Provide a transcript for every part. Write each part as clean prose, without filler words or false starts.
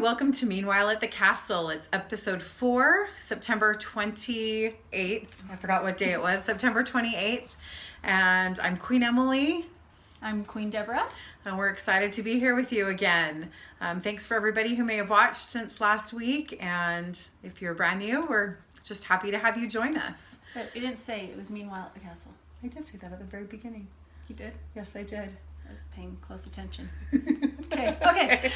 welcome to Meanwhile at the Castle. It's episode 4, September 28th. I forgot what day it was, September 28th. And I'm Queen Emily. I'm Queen Deborah. And we're excited to be here with you again. Thanks for everybody who may have watched since last week. And if you're brand new, we're just happy to have you join us. But you didn't say it was Meanwhile at the Castle. I did say that at the very beginning. You did? Yes, I did. I was paying close attention. Okay.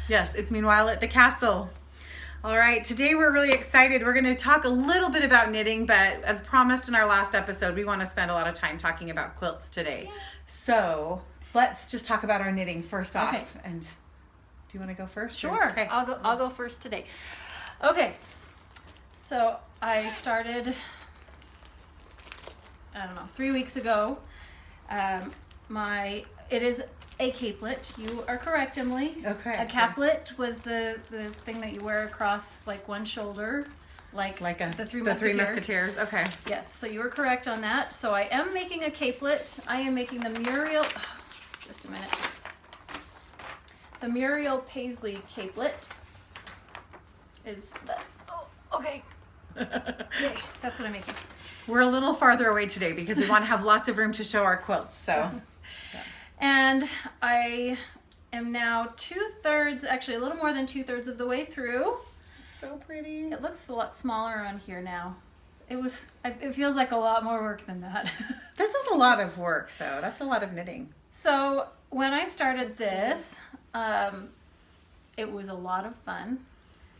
Yes, it's Meanwhile at the Castle. All right, today we're really excited. We're going to talk a little bit about knitting, but as promised in our last episode, we want to spend a lot of time talking about quilts today. Yeah. So let's just talk about our knitting first off. Okay. And do you want to go first? Sure. Okay. I'll go first today. Okay. So I started, 3 weeks ago. It is a capelet. You are correct, Emily. Okay. A caplet was the thing that you wear across like one shoulder, like the Three Musketeers. Okay. Yes, so you were correct on that. So I am making a capelet. I am making the Muriel. Just a minute. The Muriel Paisley capelet is the. Oh, okay. Yay, that's what I'm making. We're a little farther away today because we want to have lots of room to show our quilts. So. And I am now 2/3, actually a little more than 2/3 of the way through. It's so pretty. It looks a lot smaller on here now. It feels like a lot more work than that. This is a lot of work though. That's a lot of knitting. So when I started this, it was a lot of fun.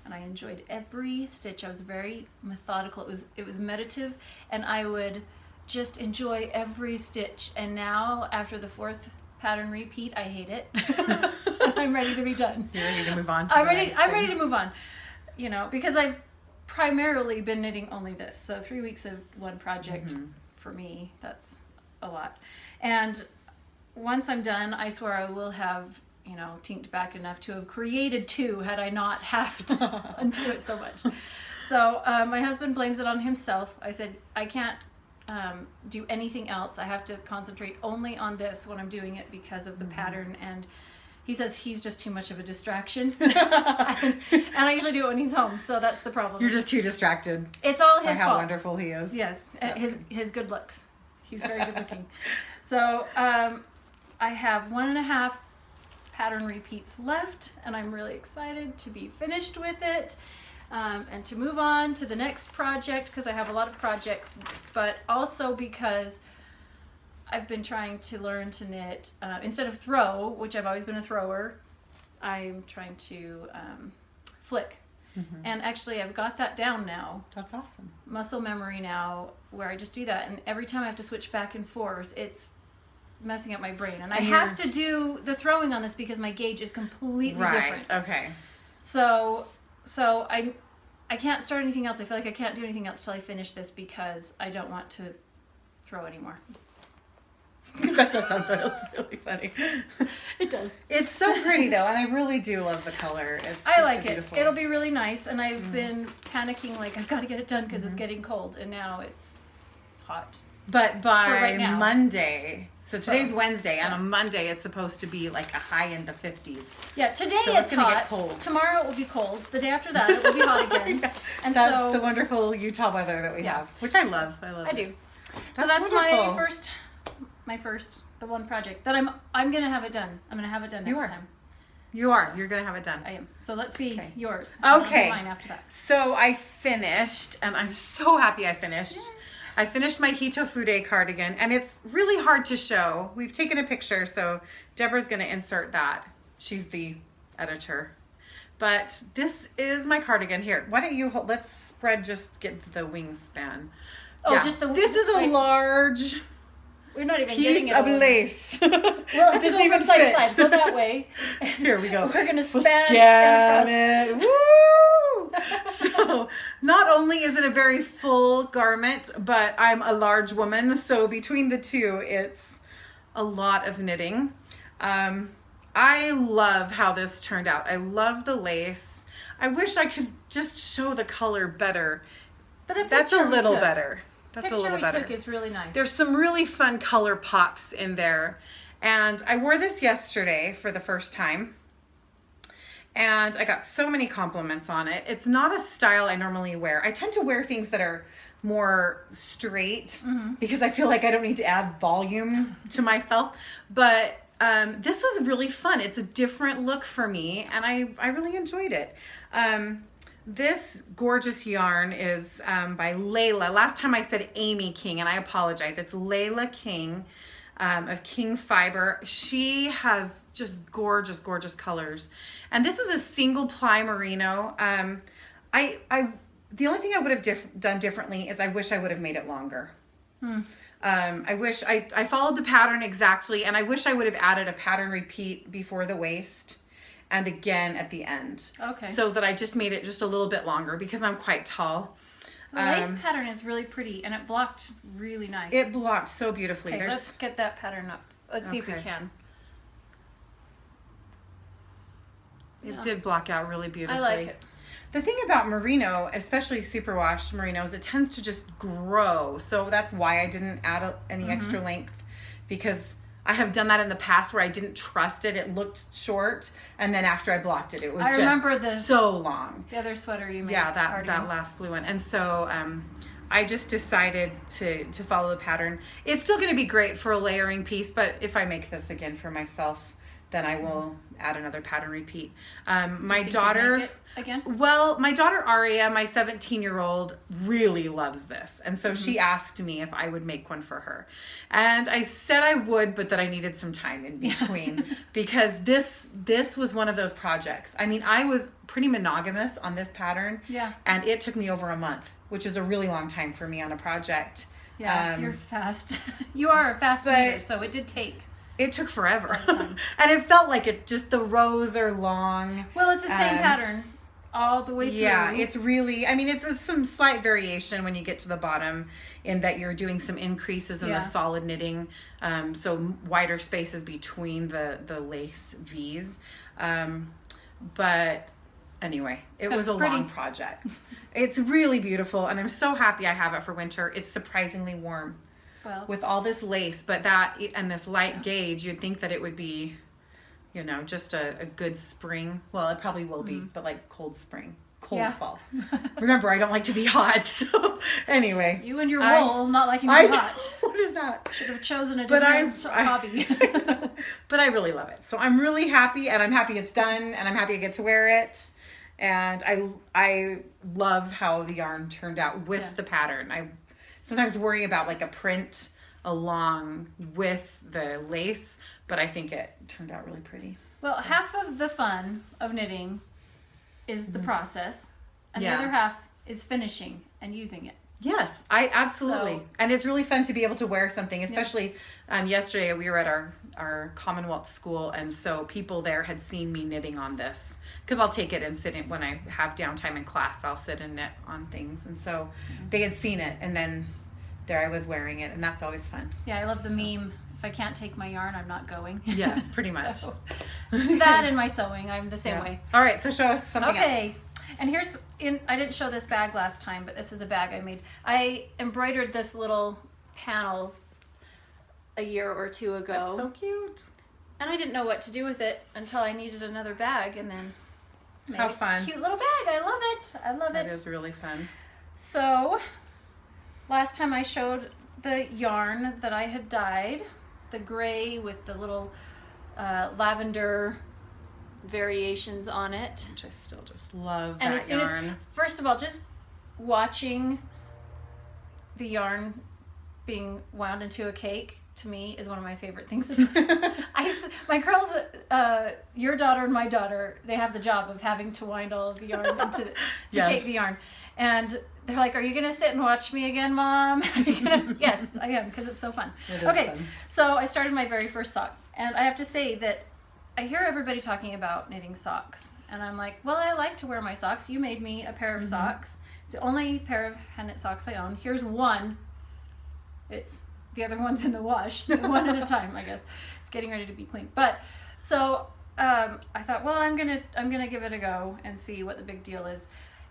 And I enjoyed every stitch. I was very methodical. It was meditative, and I would just enjoy every stitch. And now, after the 4th pattern repeat, I hate it. I'm ready to be done. You're ready to move on. I'm ready to move on. You know, because I've primarily been knitting only this. So 3 weeks of one project for me, that's a lot. And once I'm done, I swear I will have tinked back enough to have created 2 had I not have to undo it so much. So my husband blames it on himself. I said, I can't do anything else. I have to concentrate only on this when I'm doing it because of the pattern. And he says he's just too much of a distraction. and I usually do it when he's home. So that's the problem. You're just too distracted. It's all his fault. How wonderful he is. Yes. His good looks. He's very good looking. So I have 1.5 pattern repeats left, and I'm really excited to be finished with it and to move on to the next project because I have a lot of projects, but also because I've been trying to learn to knit instead of throw, which I've always been a thrower. I'm trying to flick. And actually I've got that down now. That's awesome. Muscle memory now where I just do that, and every time I have to switch back and forth, it's messing up my brain, and I have to do the throwing on this because my gauge is completely different. Okay. So I can't start anything else. I feel like I can't do anything else till I finish this because I don't want to throw anymore. That sounds really funny. It does. It's so pretty though, and I really do love the color. I like it. It'll be really nice, and I've been panicking like I've got to get it done because it's getting cold, and now it's hot. But by right Monday, so today's Wednesday, and on Monday it's supposed to be like a high in the 50s. Yeah, today so it's hot. Get cold. Tomorrow it will be cold. The day after that it will be hot again. Yeah. And that's the wonderful Utah weather that we have, which I love. I do. That's that's wonderful. my first, the one project that I'm gonna have it done. I'm gonna have it done next time. You are. You're gonna have it done. I am. So let's see yours. Okay. I'll do mine after that. So I finished, and I'm so happy I finished. Yay. I finished my Hitofude cardigan, and it's really hard to show. We've taken a picture, so Deborah's going to insert that. She's the editor. But this is my cardigan. Here, why don't you hold, let's spread, just get the wingspan. Oh, yeah. Just the This is a large We're not even piece of lace. We'll have to go from side to side. Go that way. Here we go. We're going to scan it. Woo! So not only is it a very full garment, but I'm a large woman, so between the two it's a lot of knitting. I love how this turned out. I love the lace. I wish I could just show the color better. But that's a little better. That's a little better. The picture we took is really nice. There's some really fun color pops in there, and I wore this yesterday for the first time. and I got so many compliments on it. It's not a style I normally wear. I tend to wear things that are more straight because I feel like I don't need to add volume to myself. But this is really fun. It's a different look for me, and I really enjoyed it. This gorgeous yarn is by Layla. Last time I said Amy King, and I apologize. It's Layla King of King Fiber. She has just gorgeous, gorgeous colors. And this is a single ply merino. The only thing I would have done differently is I wish I would have made it longer. I wish I followed the pattern exactly, and I wish I would have added a pattern repeat before the waist and again at the end. Okay. So that I just made it just a little bit longer because I'm quite tall. The lace pattern is really pretty, and it blocked really nice. It blocked so beautifully. Okay, let's get that pattern up. Let's see if we can. It did block out really beautifully. I like it. The thing about merino, especially superwash merinos, it tends to just grow. So that's why I didn't add any extra length, because I have done that in the past where I didn't trust it. It looked short, and then after I blocked it, it was so long. The other sweater you made. Yeah, that last blue one. And so I just decided to follow the pattern. It's still going to be great for a layering piece, but if I make this again for myself, then I will add another pattern repeat. My daughter, make it again? Well, my daughter Aria, my 17-year-old, really loves this. And so she asked me if I would make one for her. And I said I would, but that I needed some time in between because this was one of those projects. I mean, I was pretty monogamous on this pattern. Yeah. And it took me over a month, which is a really long time for me on a project. Yeah, you're fast. You are a fast reader, so it did take. It took forever. And it felt like the rows are long. Well, it's the same pattern all the way through. Yeah, it's really, I mean, it's some slight variation when you get to the bottom in that you're doing some increases in the solid knitting. So wider spaces between the lace V's. But anyway, it was a long project. It's really beautiful, and I'm so happy I have it for winter. It's surprisingly warm. Well, with all this lace, but that and this light gauge, you'd think that it would be, just a good spring. Well, it probably will be, but like cold spring, cold fall. Remember, I don't like to be hot, so anyway. You and your wool not liking to be hot. What is that? Should have chosen a different hobby. But I really love it, so I'm really happy, and I'm happy it's done, and I'm happy I get to wear it. And I love how the yarn turned out with the pattern. I sometimes worry about like a print along with the lace, but I think it turned out really pretty. Well, half of the fun of knitting is the process, and the other half is finishing and using it. Yes, I absolutely. And it's really fun to be able to wear something, especially yesterday we were at our Commonwealth school, and so people there had seen me knitting on this, because I'll take it and sit in when I have downtime in class. I'll sit and knit on things, and so they had seen it, and then there I was wearing it, and that's always fun. Yeah, I love the meme. If I can't take my yarn, I'm not going. Yes, pretty much. So, that and my sewing, I'm the same way. All right, so show us something else. Okay, and I didn't show this bag last time, but this is a bag I made. I embroidered this little panel a year or two ago. That's so cute. And I didn't know what to do with it until I needed another bag, and then made How fun. Cute little bag. I love it. I love it. That is really fun. So, last time I showed the yarn that I had dyed, the gray with the little lavender variations on it. Which I still just love and that as soon yarn. As, first of all, just watching the yarn being wound into a cake, to me, is one of my favorite things. My girls, your daughter and my daughter, they have the job of having to wind all of the yarn into cake the yarn. And they're like, "Are you going to sit and watch me again, Mom?" Yes, I am, because it's so fun. Okay, fun. So I started my very first sock. And I have to say that I hear everybody talking about knitting socks. And I'm like, well, I like to wear my socks. You made me a pair of socks. It's the only pair of hand knit socks I own. Here's one. The other one's in the wash, one at a time, I guess. It's getting ready to be cleaned. But so I thought, well, I'm gonna give it a go and see what the big deal is.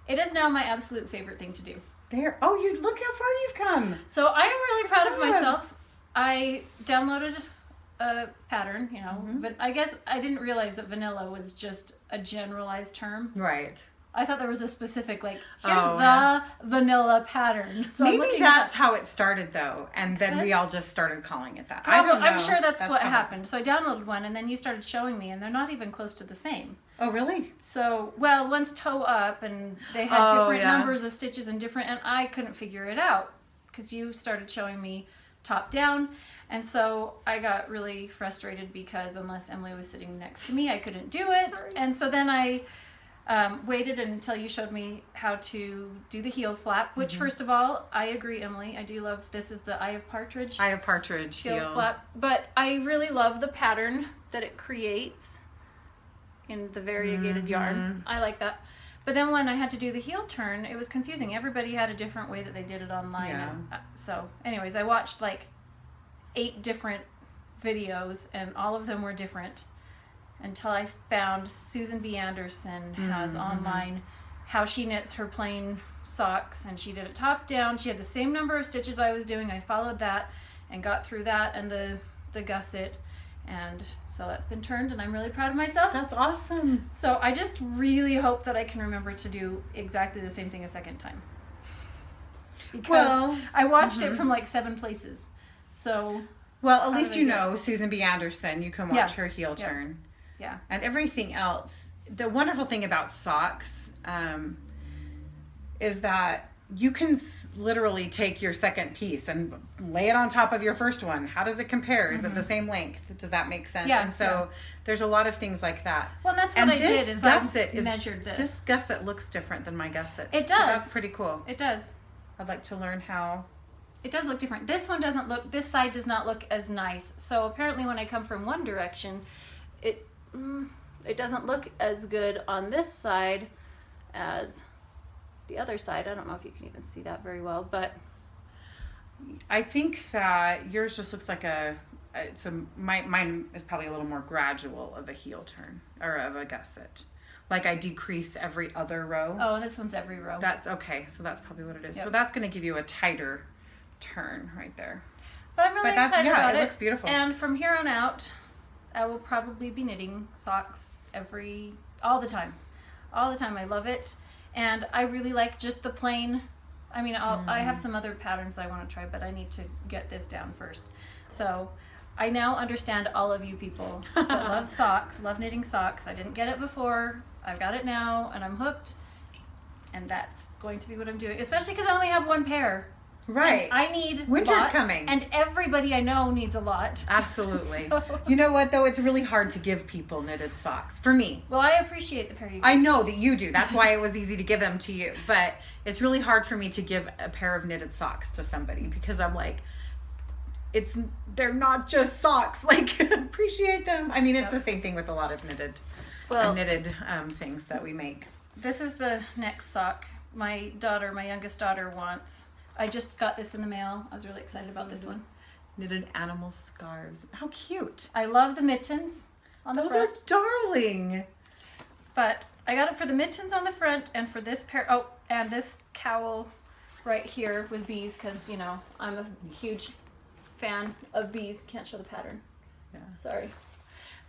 It is now my absolute favorite thing to do. You look how far you've come. So I am really proud of myself. I downloaded a pattern, you know, but I guess I didn't realize that vanilla was just a generalized term. Right. I thought there was a specific, like, here's the vanilla pattern. So maybe that's how it started, though, and then we all just started calling it that. Probably, I'm sure that's what happened. So I downloaded one, and then you started showing me, and they're not even close to the same. Oh, really? So, well, one's toe up, and they had different numbers of stitches and I couldn't figure it out, because you started showing me top down, and so I got really frustrated because unless Emily was sitting next to me, I couldn't do it. Sorry. And so then I waited until you showed me how to do the heel flap, which first of all, I agree, Emily, I do love, this is the Eye of Partridge heel flap, but I really love the pattern that it creates in the variegated yarn. I like that. But then when I had to do the heel turn, it was confusing. Everybody had a different way that they did it online. Yeah. And, so anyways, I watched like 8 different videos, and all of them were different until I found Susan B. Anderson has online how she knits her plain socks, and she did it top down. She had the same number of stitches I was doing. I followed that and got through that and the gusset. And so that's been turned, and I'm really proud of myself. That's awesome. So I just really hope that I can remember to do exactly the same thing a second time. Because I watched it from like 7 places. So well, at least you know Susan B. Anderson. You can watch her heel turn. Yeah. And everything else. The wonderful thing about socks is that you can literally take your second piece and lay it on top of your first one. How does it compare? Is it the same length? Does that make sense? Yeah. And so there's a lot of things like that. Well, that's what I did is I measured this. This gusset looks different than my gusset. It does. So that's pretty cool. It does. I'd like to learn how. It does look different. This one doesn't look, this side does not look as nice. So apparently when I come from one direction, it doesn't look as good on this side as the other side. I don't know if you can even see that very well, but I think that yours just looks like mine is probably a little more gradual of a heel turn or of a gusset. Like I decrease every other row. Oh, this one's every row. That's okay. So that's probably what it is. Yep. So that's going to give you a tighter turn right there. But I'm really excited about it. It looks beautiful. And from here on out, I will probably be knitting socks all the time. All the time. I love it. And I really like just the plain. I mean, I have some other patterns that I want to try, but I need to get this down first. So I now understand all of you people that love socks, love knitting socks. I didn't get it before. I've got it now, and I'm hooked. And that's going to be what I'm doing, especially because I only have 1 pair. Right. And I need winter's lots, coming, and everybody I know needs a lot. Absolutely. So. You know what though? It's really hard to give people knitted socks. For me. Well, I appreciate the pair you give. I know that you do. That's why it was easy to give them to you. But it's really hard for me to give a pair of knitted socks to somebody because I'm like, they're not just socks. Like appreciate them. I mean, it's the same thing with a lot of knitted things that we make. This is the next sock my youngest daughter wants. I just got this in the mail. I was really excited about this one. Knitted animal scarves. How cute. I love the mittens on the front. Those are darling. But I got it for the mittens on the front and for this pair. Oh, and this cowl right here with bees because, you know, I'm a huge fan of bees. Can't show the pattern. Yeah. Sorry.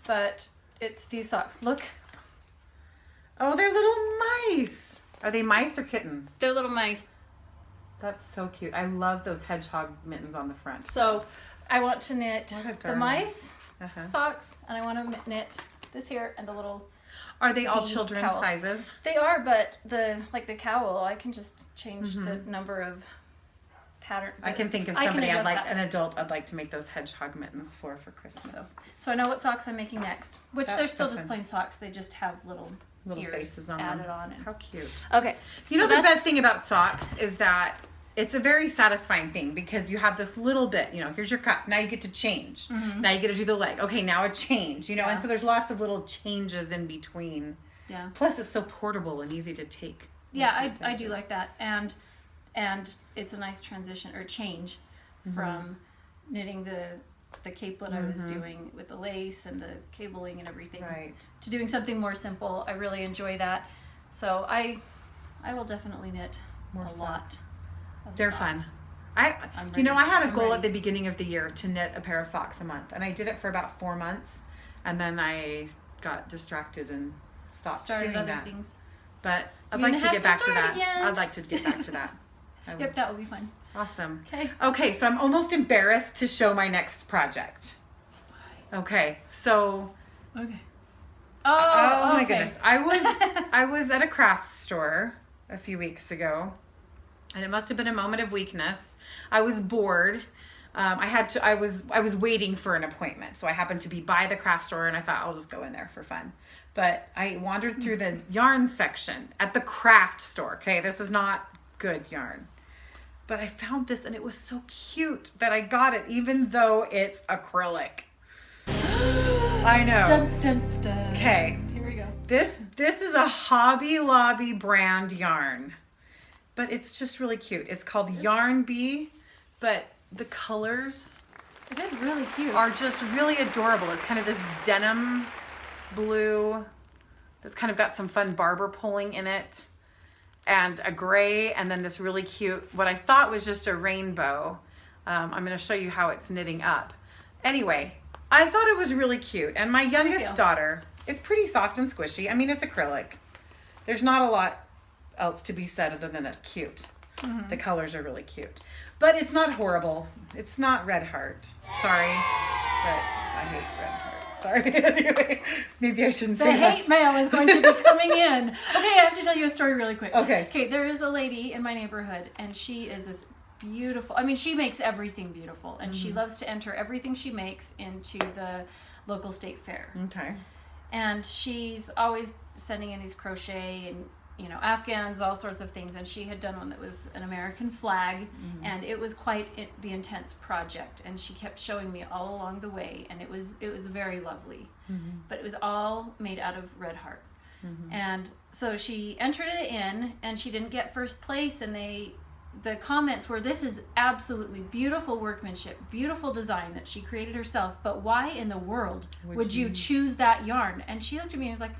But it's these socks. Look. Oh, they're little mice. Are they mice or kittens? They're little mice. That's so cute. I love those hedgehog mittens on the front. So I want to knit the mice socks, and I want to knit this here and the little. Are they all children's sizes? They are, but the cowl, I can just change the number of pattern. I can think of somebody an adult I'd like to make those hedgehog mittens for Christmas. So I know what socks I'm making next, which That's they're still so just fun. plain socks. They just have little ears faces on added them. on. And... How cute. Okay. You know, the best thing about socks is that it's a very satisfying thing because you have this little bit, you know, here's your cuff. Now you get to change. Now you get to do the leg. Okay, now a change, you know, and so there's lots of little changes in between. Yeah. Plus it's so portable and easy to take. Yeah, I do like that. And it's a nice transition or change from knitting the capelet I was doing with the lace and the cabling and everything to doing something more simple. I really enjoy that. So I will definitely knit more a lot of They're socks. fun. I ready. I had a I'm goal ready. at the beginning of the year to knit a pair of socks a month, and I did it for about 4 months, and then I got distracted and stopped Started doing other that. things. But I'd You're like to gonna get have back to to start that. again. I'd like to get back to that. Yep, that will be fun. Awesome. Okay. Okay, so I'm almost embarrassed to show my next project. Okay, so Okay. oh my okay. goodness, I was at a craft store a few weeks ago, and it must have been a moment of weakness. I was bored. I was waiting for an appointment, so I happened to be by the craft store, and I thought I'll just go in there for fun. But I wandered through the yarn section at the craft store. Okay, this is not good yarn. But I found this, and it was so cute that I got it, even though it's acrylic. I know. Dun, dun, dun. Okay. Here we go. This is a Hobby Lobby brand yarn, but it's just really cute. It's called Yarn Bee, but the colors It is really cute. are just really adorable. It's kind of this denim blue that's kind of got some fun barber pulling in it, and a gray, and then this really cute, what I thought was just a rainbow. I'm going to show you how it's knitting up. Anyway, I thought it was really cute, and my do you youngest feel? daughter, it's pretty soft and squishy. I mean, it's acrylic. There's not a lot else to be said other than it's cute. Mm-hmm. The colors are really cute. But it's not horrible. It's not Red Heart. Sorry, but I hate Red Heart. Sorry. Anyway, maybe I shouldn't The say hate that. mail is going to be coming in. Okay, I have to tell you a story really quick. Okay. Okay, there is a lady in my neighborhood, and she is this beautiful. I mean, she makes everything beautiful, and she loves to enter everything she makes into the local state fair. Okay. And she's always sending in these crochet and Afghans, all sorts of things. And she had done one that was an American flag, and it was quite the intense project. And she kept showing me all along the way, and it was very lovely. But it was all made out of Red Heart. And so she entered it in, and she didn't get first place. And the comments were, "This is absolutely beautiful workmanship, beautiful design that she created herself. But why in the world would you choose that yarn?" And she looked at me and was like,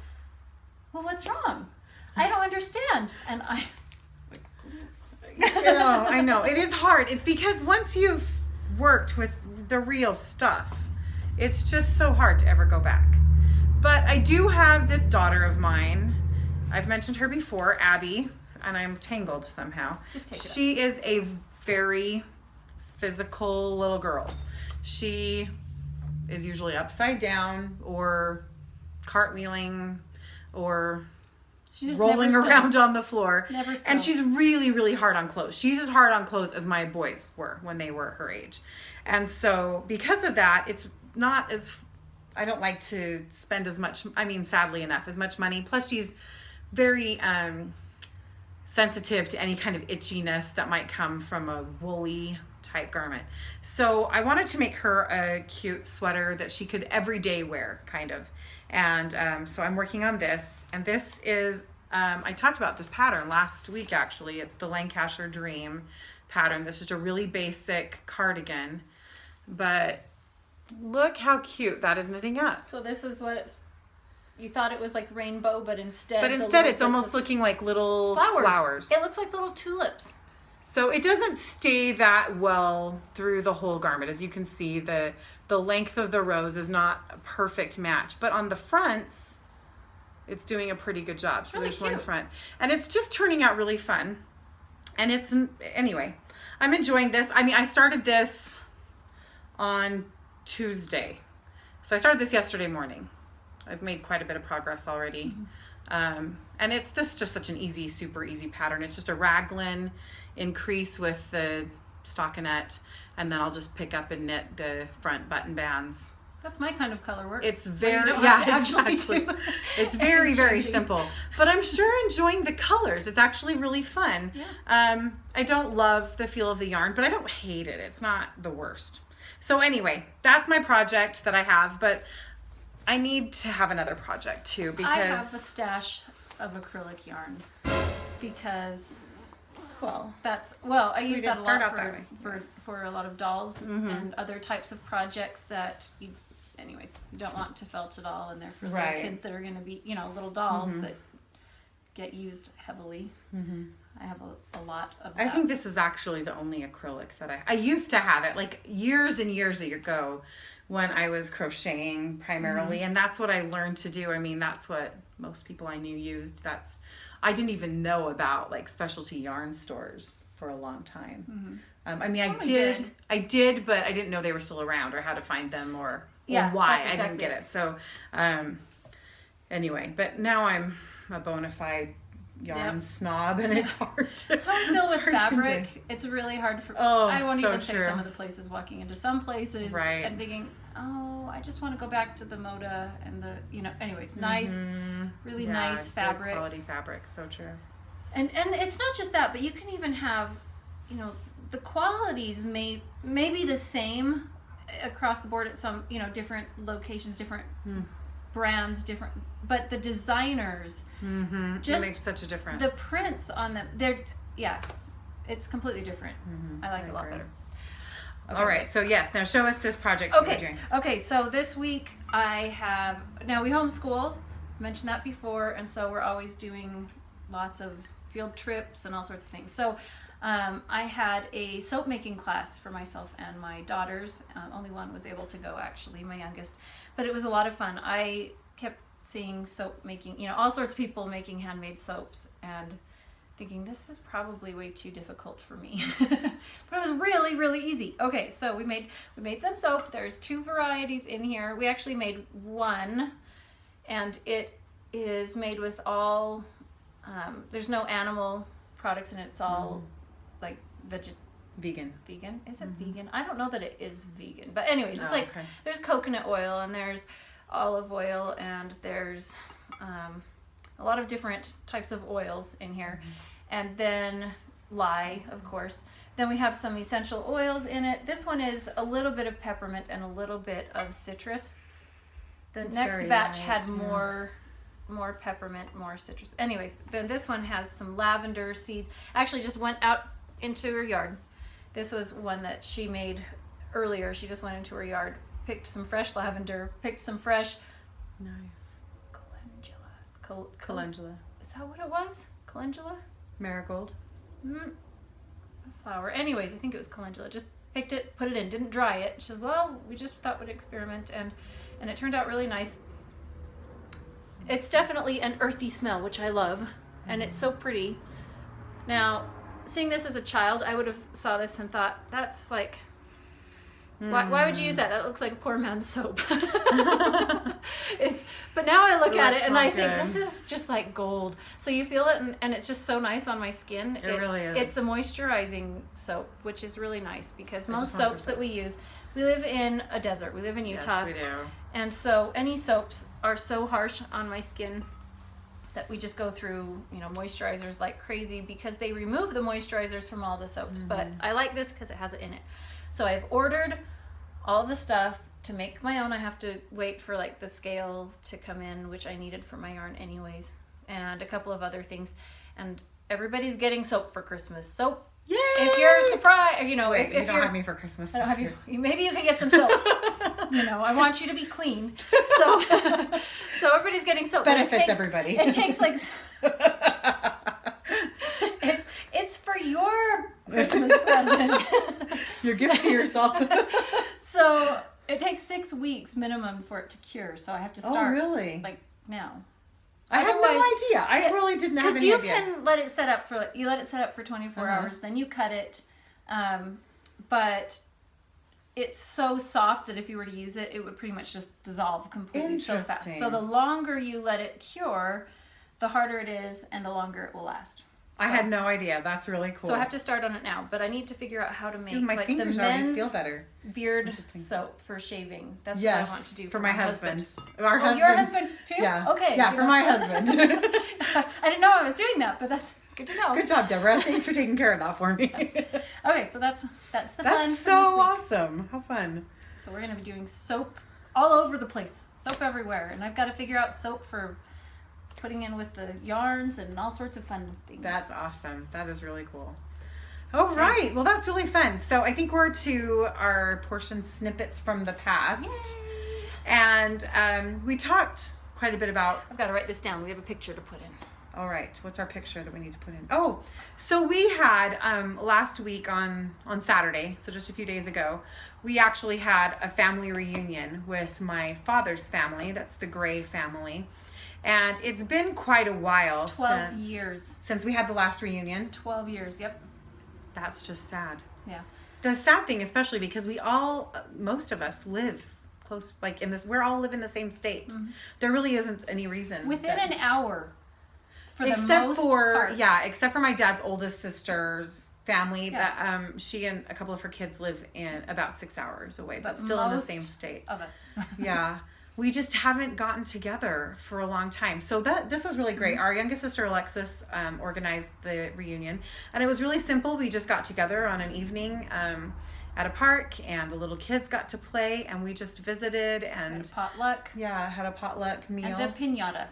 "Well, what's wrong? I don't understand." And I I know. It is hard. It's because once you've worked with the real stuff, it's just so hard to ever go back. But I do have this daughter of mine. I've mentioned her before, Abby, and I'm tangled somehow. Just take it She is a very physical little girl. She is usually upside down or cartwheeling or She's just rolling never still. around on the floor. Never still. And she's really, really hard on clothes. She's as hard on clothes as my boys were when they were her age. And so because of that, it's not as, I don't like to spend as much, sadly enough, as much money. Plus she's very sensitive to any kind of itchiness that might come from a woolly type garment. So I wanted to make her a cute sweater that she could everyday wear, kind of. And so I'm working on this. And this is, I talked about this pattern last week, actually. It's the Lancashire Dream pattern. This is a really basic cardigan. But look how cute that is knitting up. So this is what you thought it was like rainbow, but instead It's almost looking like little flowers. It looks like little tulips. So it doesn't stay that well through the whole garment. As you can see, the length of the rows is not a perfect match. But on the fronts, it's doing a pretty good job. So Really there's cute. one front. And it's just turning out really fun. And anyway, I'm enjoying this. I started this on Tuesday. So I started this yesterday morning. I've made quite a bit of progress already. And it's just such an super easy pattern. It's just a raglan increase with the stockinette, and then I'll just pick up and knit the front button bands. That's my kind of color work. It's where you very, don't have to actually exactly. do It's very, very changing. simple. But I'm sure enjoying the colors. It's actually really fun. Yeah. I don't love the feel of the yarn, but I don't hate it. It's not the worst. So anyway, that's my project that I have, but I need to have another project too, because I have a stash of acrylic yarn because I use didn't that a start lot out that way. for a lot of dolls and other types of projects that you don't want to felt at all, and they're for Right. little kids that are going to be little dolls that get used heavily. I have a lot of I that. think this is actually the only acrylic that I used to have it like years and years ago when I was crocheting primarily, and that's what I learned to do. I mean, that's what most people I knew used. I didn't even know about like specialty yarn stores for a long time. I mean, I did, but I didn't know they were still around or how to find them or why I didn't get it. So, anyway, but now I'm a bona fide yarn snob, and it's hard to, it's how I feel with fabric. It's really hard for I won't even say true. some of the places, walking into some places Right. and thinking, oh, I just want to go back to the Moda and the, anyways, nice, really nice fabrics. Good quality fabric, so true. And it's not just that, but you can even have, the qualities may be the same across the board at some, different locations, different brands, different, but the designers just it makes such a difference. The prints on them, it's completely different. I like it a lot better. Okay. All right, so yes, now show us this project you're doing. Okay, so this week we homeschool, mentioned that before, and so we're always doing lots of field trips and all sorts of things. So I had a soap making class for myself and my daughters. Only one was able to go, actually, my youngest, but it was a lot of fun. I kept seeing soap making, all sorts of people making handmade soaps, and thinking this is probably way too difficult for me. But it was really, really easy. Okay, so we made some soap. There's 2 varieties in here. We actually made one, and it is made with all there's no animal products in it. It's all like vegan. Vegan? Is it vegan? I don't know that it is vegan. But anyways, it's like there's coconut oil and there's olive oil and there's a lot of different types of oils in here. And then lye, of course. Then we have some essential oils in it. This one is a little bit of peppermint and a little bit of citrus. The next batch had more peppermint, more citrus. Anyways, then this one has some lavender seeds. Actually just went out into her yard. This was one that she made earlier. She just went into her yard, picked some fresh lavender, picked some fresh calendula. Is that what it was? Calendula? Marigold. It's a flower. Anyways, I think it was calendula. Just picked it, put it in, didn't dry it. She says, well, we just thought we'd experiment, and it turned out really nice. It's definitely an earthy smell, which I love, and it's so pretty. Now, seeing this as a child, I would have saw this and thought, that's like, why would you use that? That looks like a poor man's soap. But now I look at it and I think this is just like gold. So you feel it, and it's just so nice on my skin. It really is. It's a moisturizing soap, which is really nice because most soaps that we use, we live in a desert. We live in Utah. Yes, we do. And so any soaps are so harsh on my skin that we just go through, moisturizers like crazy because they remove the moisturizers from all the soaps. But I like this because it has it in it. So I've ordered all the stuff to make my own. I have to wait for like the scale to come in, which I needed for my yarn anyways, and a couple of other things. And everybody's getting soap for Christmas. Soap. Yay! If you're surprised, Wait, if you don't have me for Christmas. I don't have you. Maybe you can get some soap. I want you to be clean. So everybody's getting soap. Benefits everybody. It takes like it's for your Christmas present. Your gift to yourself. So it takes 6 weeks minimum for it to cure. So I have to start like now. I have no idea. I really didn't have any idea. Because you can let it set up for 24 hours, then you cut it. But it's so soft that if you were to use it, it would pretty much just dissolve completely so fast. So the longer you let it cure, the harder it is and the longer it will last. I had no idea. That's really cool. So I have to start on it now, but I need to figure out how to make my fingers the already men's feel better. Beard soap for shaving. That's what I want to do for my husband. Your husband too? Yeah. Okay. Yeah, for my husband. I didn't know I was doing that, but that's good to know. Good job, Deborah. Thanks for taking care of that for me. Okay, so that's the fun. That's so awesome. How fun. So we're gonna be doing soap all over the place. Soap everywhere, and I've got to figure out soap for putting in with the yarns and all sorts of fun things. That's awesome. That is really cool. All right. Well, that's really fun. So I think we're to our portion snippets from the past. Yay. And we talked quite a bit about... I've got to write this down. We have a picture to put in. All right. What's our picture that we need to put in? Oh, so we had last week on Saturday, so just a few days ago, we actually had a family reunion with my father's family. That's the Gray family. And it's been quite a while 12 years since we had the last reunion. 12 years, yep. That's just sad. Yeah. The sad thing, especially because most of us live close, like we all live in the same state. Mm-hmm. There really isn't any reason. Within an hour. Except for my dad's oldest sister's family, that she and a couple of her kids live in about 6 hours away, but still in the same state. Of us. Yeah. We just haven't gotten together for a long time. So this was really great. Our youngest sister, Alexis, organized the reunion. And it was really simple. We just got together on an evening at a park, and the little kids got to play, and we just visited. And had a potluck. Yeah, had a potluck meal. And a piñata.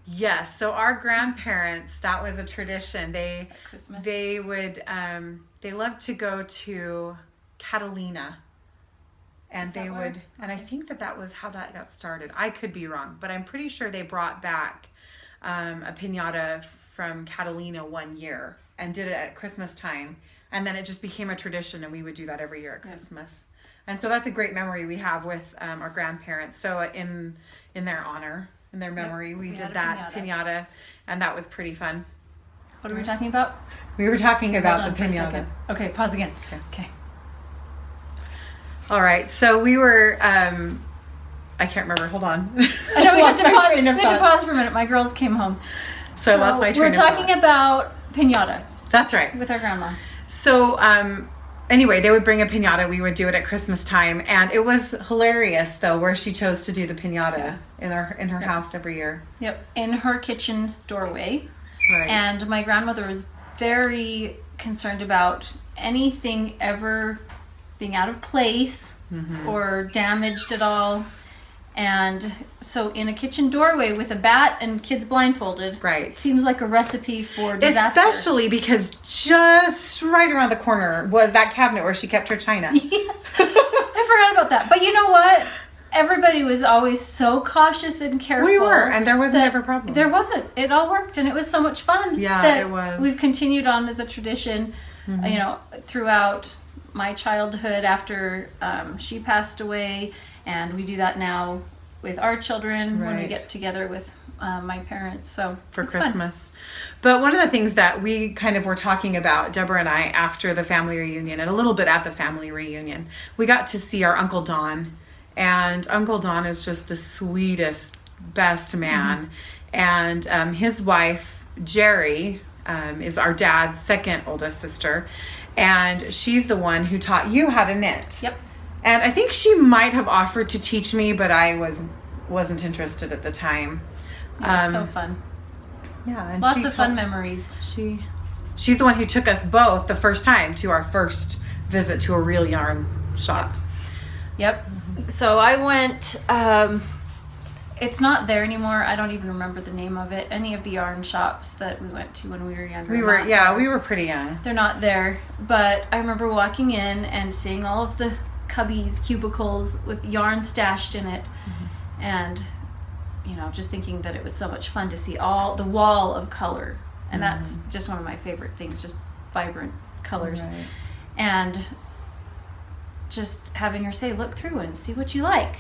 Yes. So our grandparents, that was a tradition. Christmas. They would, they loved to go to Catalina. And they would, and I think that was how that got started. I could be wrong, but I'm pretty sure they brought back a piñata from Catalina one year and did it at Christmas time. And then it just became a tradition, and we would do that every year at Christmas. And so that's a great memory we have with our grandparents. So in their honor, in their memory, we did that piñata, and that was pretty fun. What are we talking about? We were talking about the piñata. Okay, pause again. Okay. All right, so we were, I can't remember, hold on. I know we had to pause for a minute. My girls came home. So I lost my train of thought. We're talking about piñata. That's right. With our grandma. So, anyway, they would bring a piñata. We would do it at Christmas time. And it was hilarious, though, where she chose to do the piñata in her house every year. Yep, in her kitchen doorway. Right. And my grandmother was very concerned about anything ever being out of place or damaged at all. And so in a kitchen doorway with a bat and kids blindfolded, seems like a recipe for disaster. Especially because just right around the corner was that cabinet where she kept her china. Yes. I forgot about that. But you know what? Everybody was always so cautious and careful. We were, and there wasn't ever a problem. There wasn't. It all worked, and it was so much fun. Yeah, that it was. We've continued on as a tradition, throughout my childhood after she passed away, and we do that now with our children when we get together with my parents. So for Christmas. Fun. But one of the things that we kind of were talking about, Deborah and I, after the family reunion, and a little bit at the family reunion, we got to see our Uncle Don, and Uncle Don is just the sweetest, best man, and his wife Jerry is our dad's second oldest sister. And she's the one who taught you how to knit. Yep. And I think she might have offered to teach me, but I wasn't interested at the time. It was so fun. Yeah, and lots of fun memories. She's the one who took us both the first time to our first visit to a real yarn shop. Yep. So I went. It's not there anymore. I don't even remember the name of it. Any of the yarn shops that we went to when we were younger. We were pretty young. They're not there. But I remember walking in and seeing all of the cubbies, cubicles with yarn stashed in it. And, just thinking that it was so much fun to see all the wall of color. And that's just one of my favorite things, just vibrant colors. Right. And just having her say, look through and see what you like.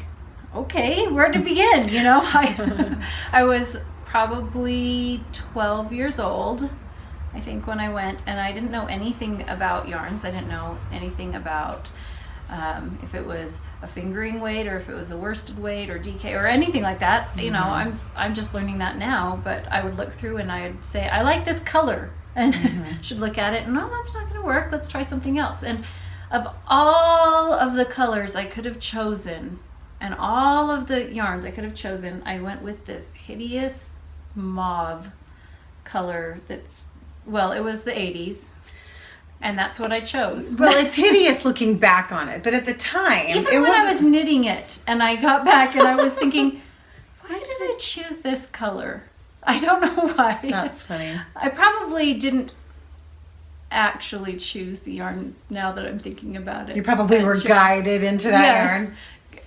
Okay, where to begin? I was probably 12 years old, I think, when I went, and I didn't know anything about yarns. I didn't know anything about if it was a fingering weight or if it was a worsted weight or DK or anything like that. I'm just learning that now, but I would look through and I'd say, I like this color, and should look at it and, no, that's not going to work. Let's try something else. And of all of the colors I could have chosen, and all of the yarns I could have chosen, I went with this hideous mauve color it was the 80s, and that's what I chose. Well, it's hideous looking back on it, but at the time... Even when I was knitting it, and I got back and I was thinking, why did I choose this color? I don't know why. That's funny. I probably didn't actually choose the yarn now that I'm thinking about it. You probably were guided into that yarn.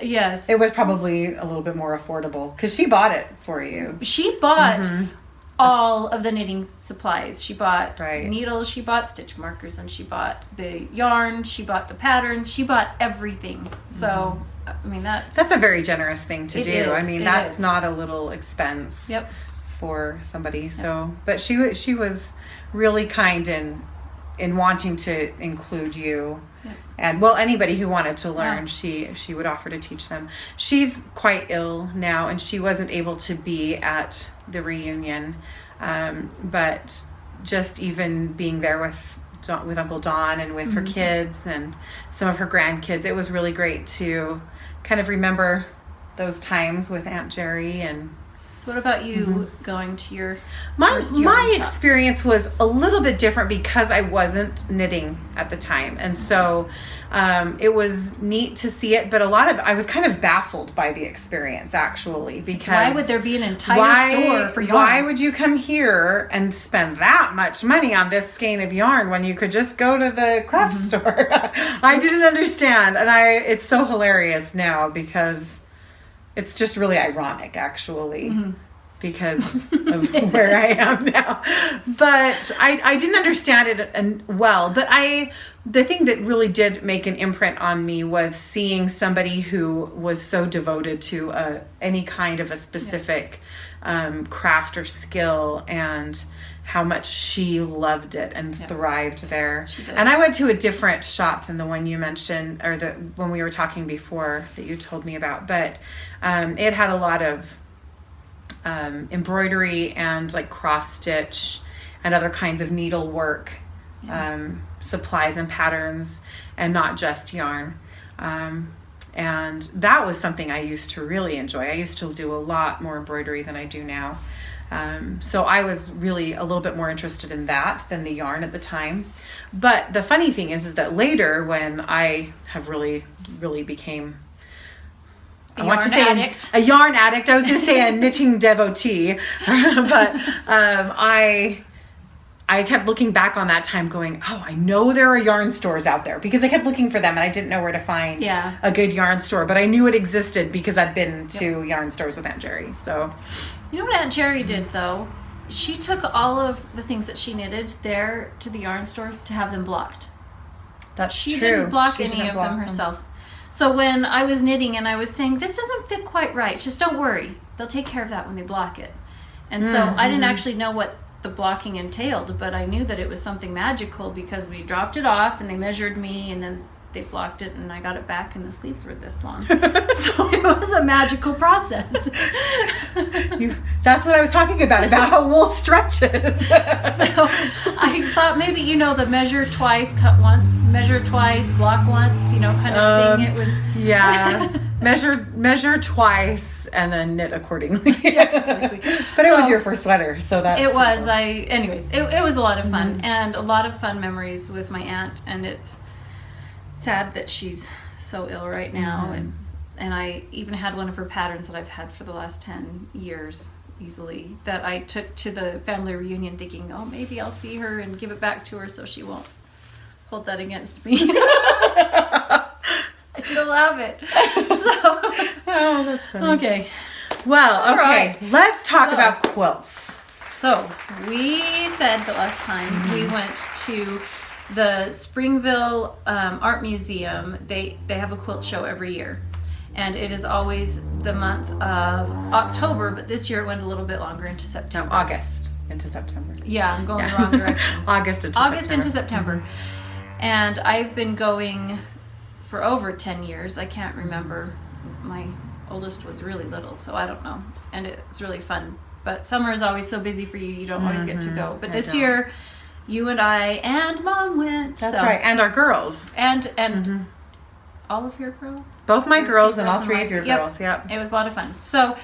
Yes. It was probably a little bit more affordable because she bought it for you. She bought all of the knitting supplies. She bought Right. needles, she bought stitch markers, and she bought the yarn, she bought the patterns, she bought everything. So, I mean, That's a very generous thing to It do. is, I mean, it that's is. not a little expense Yep. for somebody. So, but she was really kind in wanting to include you. Yep. And well, anybody who wanted to learn, Yeah. she would offer to teach them. She's quite ill now, and she wasn't able to be at the reunion. But just even being there with Uncle Don and with her kids and some of her grandkids, it was really great to kind of remember those times with Aunt Jerry. And So what about you going to your my first yarn my shop? experience was a little bit different because I wasn't knitting at the time, and so it was neat to see it. But I was kind of baffled by the experience, actually, because Why would there be an entire store for yarn? Why would you come here and spend that much money on this skein of yarn when you could just go to the craft store? I didn't understand, and it's so hilarious now because it's just really ironic, actually, because of where I am now. But I didn't understand it well. But the thing that really did make an imprint on me was seeing somebody who was so devoted to any kind of a specific craft or skill, and how much she loved it and thrived there. She did. And I went to a different shop than the one you mentioned, or the when we were talking before that you told me about. But it had a lot of embroidery and like cross stitch and other kinds of needlework supplies and patterns, and not just yarn. And that was something I used to really enjoy. I used to do a lot more embroidery than I do now. So I was really a little bit more interested in that than the yarn at the time. But the funny thing is that later, when I have really, really became a yarn addict. I was going to say a knitting devotee, but I kept looking back on that time going, oh, I know there are yarn stores out there, because I kept looking for them and I didn't know where to find a good yarn store, but I knew it existed because I'd been to yarn stores with Aunt Jerry. So, You know what Aunt Jerry did, though? She took all of the things that she knitted there to the yarn store to have them blocked. That's She true. didn't block She any didn't of block them herself. So when I was knitting and I was saying, this doesn't fit quite right, just don't worry. They'll take care of that when they block it. And so I didn't actually know what the blocking entailed, but I knew that it was something magical because we dropped it off and they measured me and then they blocked it and I got it back and the sleeves were this long. So it was a magical process. That's what I was talking about how wool stretches. So I thought maybe, the measure twice, cut once, measure twice, block once, kind of thing. It was... Yeah. measure twice and then knit accordingly. Yeah, exactly. But it was your first sweater, so that's it cool. was. It was a lot of fun and a lot of fun memories with my aunt, and it's sad that she's so ill right now, and I even had one of her patterns that I've had for the last 10 years easily that I took to the family reunion thinking, oh, maybe I'll see her and give it back to her so she won't hold that against me. I still have it. So, oh, that's funny. okay. Well, okay. Right. Let's talk about quilts. So we said the last time we went to the Springville Art Museum. They have a quilt show every year, and it is always the month of October, but this year it went a little bit longer into September. August into September. Yeah, I'm going the wrong direction. August into September. And I've been going for over 10 years. I can't remember. My oldest was really little, so I don't know. And it's really fun. But summer is always so busy for you, you don't always get to go. But this year, you and I and Mom went. That's right. And our girls. And all of your girls? Both my Your girls two and all girls 3 and of your mine. girls. Yep. It was a lot of fun. So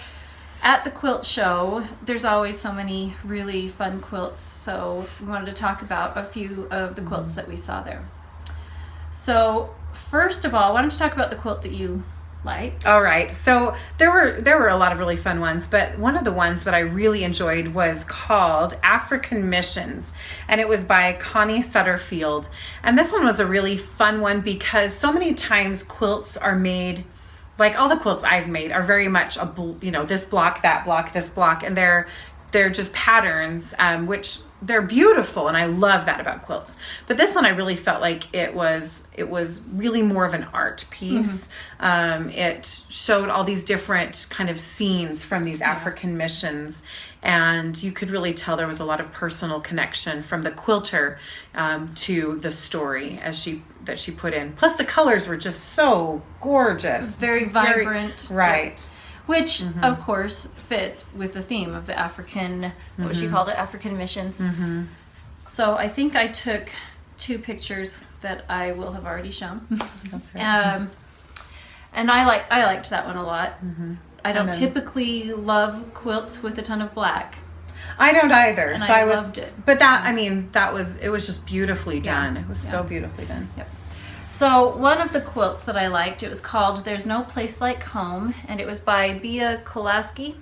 at the quilt show, there's always so many really fun quilts. So we wanted to talk about a few of the quilts that we saw there. So first of all, why don't you talk about the quilt that you liked? All right. So there were a lot of really fun ones, but one of the ones that I really enjoyed was called African Missions, and it was by Connie Sutterfield. And this one was a really fun one because so many times quilts are made, like all the quilts I've made are very much this block, that block, this block, and they're they're just patterns, which they're beautiful, and I love that about quilts. But this one, I really felt like it was really more of an art piece. It showed all these different kind of scenes from these African missions, and you could really tell there was a lot of personal connection from the quilter to the story that she put in. Plus, the colors were just so gorgeous, very vibrant, right? Yeah. Which, of course, fits with the theme of the African, what she called it, African missions. So I think I took 2 pictures that I will have already shown. That's right. And I liked that one a lot. I don't typically love quilts with a ton of black. I don't either. And so I loved it. But that, I mean, it was just beautifully done. It was so beautifully done. Yep. So one of the quilts that I liked, it was called "There's No Place Like Home," and it was by Bea Kolaski.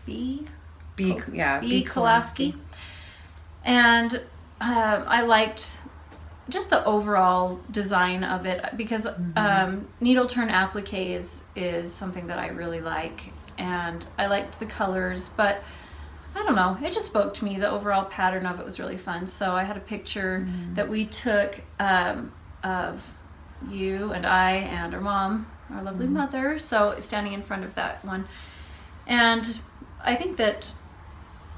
Bea Kolaski. And I liked just the overall design of it, because needle turn applique is something that I really like, and I liked the colors, but I don't know, it just spoke to me. The overall pattern of it was really fun. So I had a picture that we took of you and I and our mom, our lovely mother, so standing in front of that one. And I think that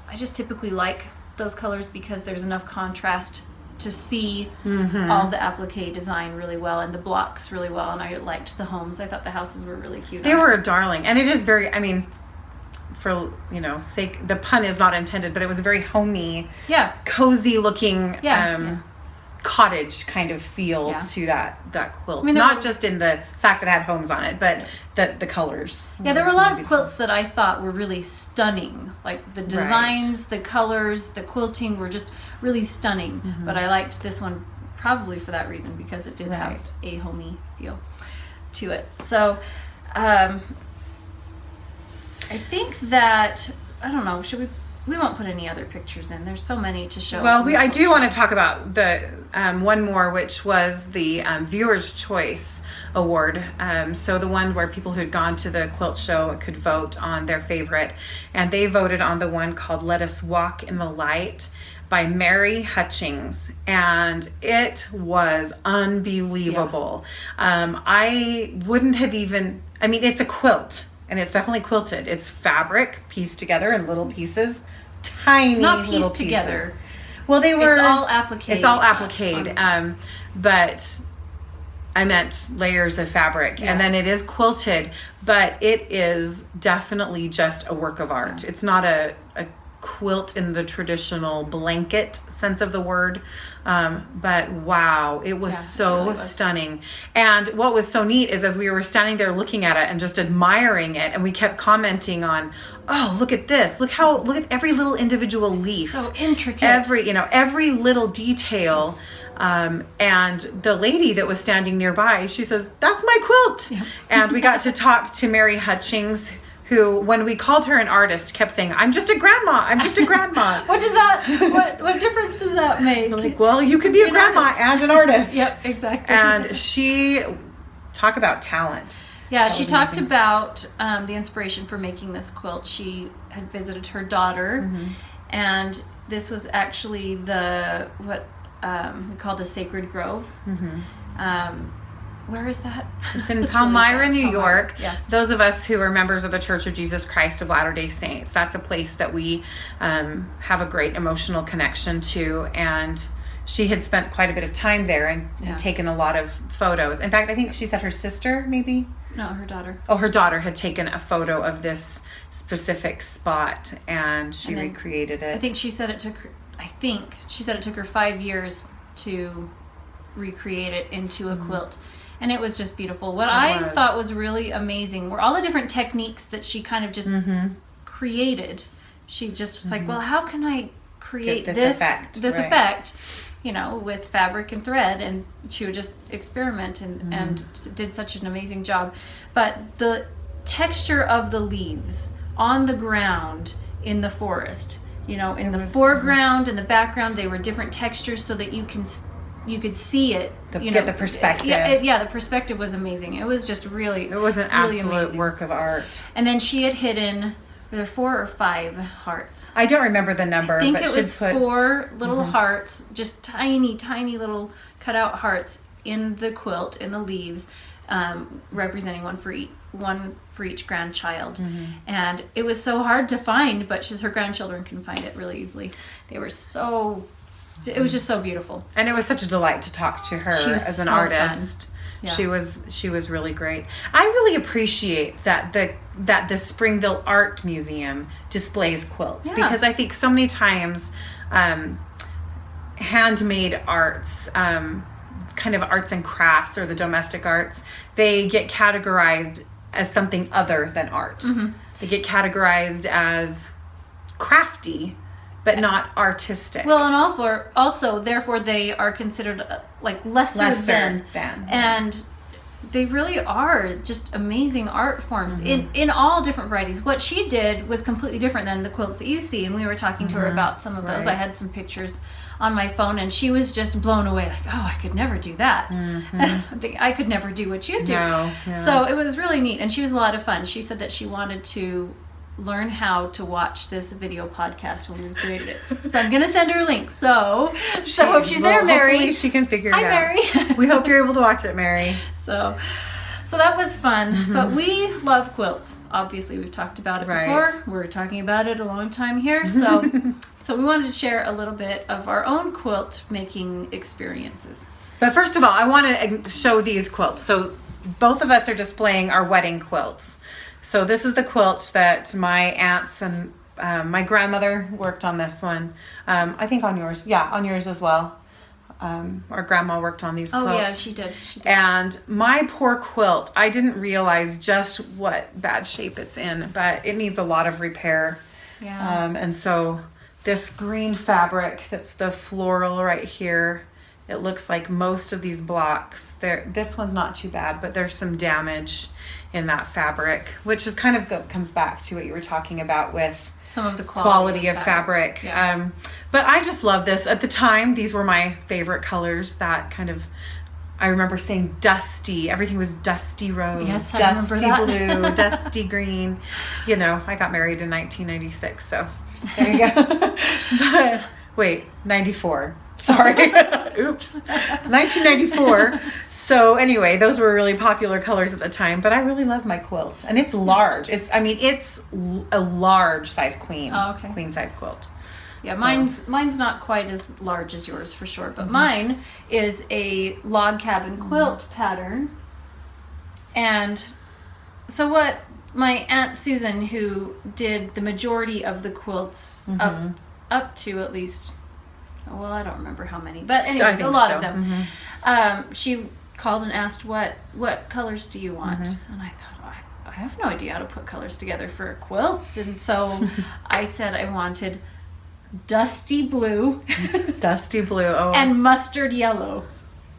I just typically like those colors because there's enough contrast to see all the applique design really well, and the blocks really well, and I liked the homes. I thought the houses were really cute. They were a darling, and it is very, I mean, for, sake, the pun is not intended, but it was a very homey, cozy looking cottage kind of feel to that quilt. I mean, not just in the fact that it had homes on it, but the colors. Yeah, there were a lot of quilts that I thought were really stunning. Like the designs, the colors, the quilting were just really stunning. But I liked this one probably for that reason, because it did have a homey feel to it. So I think that, I don't know, we won't put any other pictures in. There's so many to show. Well, I do want to talk about the one more, which was the Viewer's Choice Award. So the one where people who had gone to the quilt show could vote on their favorite. And they voted on the one called "Let Us Walk in the Light" by Mary Hutchings. And it was unbelievable. I wouldn't have even, I mean, it's a quilt. And it's definitely quilted. It's fabric pieced together in little pieces, tiny it's not little pieced together. Pieces. Well, they were. It's all applique. It's all applique. But I meant layers of fabric, and then it is quilted. But it is definitely just a work of art. It's not a quilt in the traditional blanket sense of the word. But wow, it was so really stunning. And what was so neat is as we were standing there looking at it and just admiring it, and we kept commenting on, oh, look at this. Look at every little individual leaf. So intricate. Every little detail. And the lady that was standing nearby, she says, "That's my quilt." Yeah. And we got to talk to Mary Hutchings, who, when we called her an artist, kept saying, "I'm just a grandma. I'm just a grandma." What is that? What difference does that make? Like, well, you could be a grandma and an artist. Yep, exactly. And she, talk about talent. Yeah, she talked about the inspiration for making this quilt. She had visited her daughter, and this was actually what we call the Sacred Grove. Where is that? It's in Palmyra, New York. Yeah. Those of us who are members of the Church of Jesus Christ of Latter-day Saints, that's a place that we have a great emotional connection to. And she had spent quite a bit of time there and had taken a lot of photos. In fact, I think she said her sister, maybe? No, her daughter. Oh, her daughter had taken a photo of this specific spot, and she recreated it. I think she said it took her 5 years to recreate it into a quilt. And it was just beautiful. What I thought was really amazing were all the different techniques that she kind of just created. She just was like, well, how can I create this effect, with fabric and thread? And she would just experiment and did such an amazing job. But the texture of the leaves on the ground in the forest, in the foreground and the background, they were different textures so that you could see it. Get the perspective. The perspective was amazing. It was just really, it was an absolute work of art. And then she had hidden there 4 or 5 hearts. I don't remember the number. I think but it was 4 little hearts, just tiny, tiny little cutout hearts in the quilt, in the leaves, representing one for each grandchild. And it was so hard to find, but her grandchildren can find it really easily. It was just so beautiful. And it was such a delight to talk to her as an artist. Yeah. She was really great. I really appreciate that the Springville Art Museum displays quilts, because I think so many times handmade arts, kind of arts and crafts, or the domestic arts, they get categorized as something other than art. They get categorized as crafty, but not artistic. Well, and also therefore they are considered like lesser than. And they really are just amazing art forms in all different varieties. What she did was completely different than the quilts that you see, and we were talking to her about some of those. I had some pictures on my phone, and she was just blown away, like, oh, I could never do that. I could never do what you do. No. So it was really neat, and she was a lot of fun. She said that she wanted to learn how to watch this video podcast when we created it. So I'm going to send her a link. So if she's there, Mary. Hopefully she can figure it out. Hi, Mary. We hope you're able to watch it, Mary. So that was fun. But we love quilts. Obviously, we've talked about it before. We were talking about it a long time here. So we wanted to share a little bit of our own quilt making experiences. But first of all, I want to show these quilts. So both of us are displaying our wedding quilts. So this is the quilt that my aunts and my grandmother worked on this one. I think on yours. Yeah, on yours as well. Our grandma worked on these quilts. Oh, yeah, she did. And my poor quilt, I didn't realize just what bad shape it's in, but it needs a lot of repair. Yeah. And so this green fabric that's the floral right here, it looks like most of these blocks, this one's not too bad, but there's some damage in that fabric, which is kind of comes back to what you were talking about with some of the quality of fabric. Yeah. But I just love this. At the time, these were my favorite colors. That kind of, I remember saying dusty. Everything was dusty rose, yes, dusty blue, dusty green. You know, I got married in 1996, so there you go. But wait, 94. Sorry. Oops. 1994. So anyway, those were really popular colors at the time, but I really love my quilt. And it's large. It's a large size queen. Oh, okay. Queen size quilt. Yeah, so. Mine's not quite as large as yours for sure, but mine is a log cabin quilt pattern. And so what my Aunt Susan, who did the majority of the quilts up to at least, well, I don't remember how many, but anyways, a lot of them. She called and asked, what colors do you want? And I thought, I have no idea how to put colors together for a quilt. And so I said I wanted dusty blue. Dusty blue. Oh. And mustard yellow.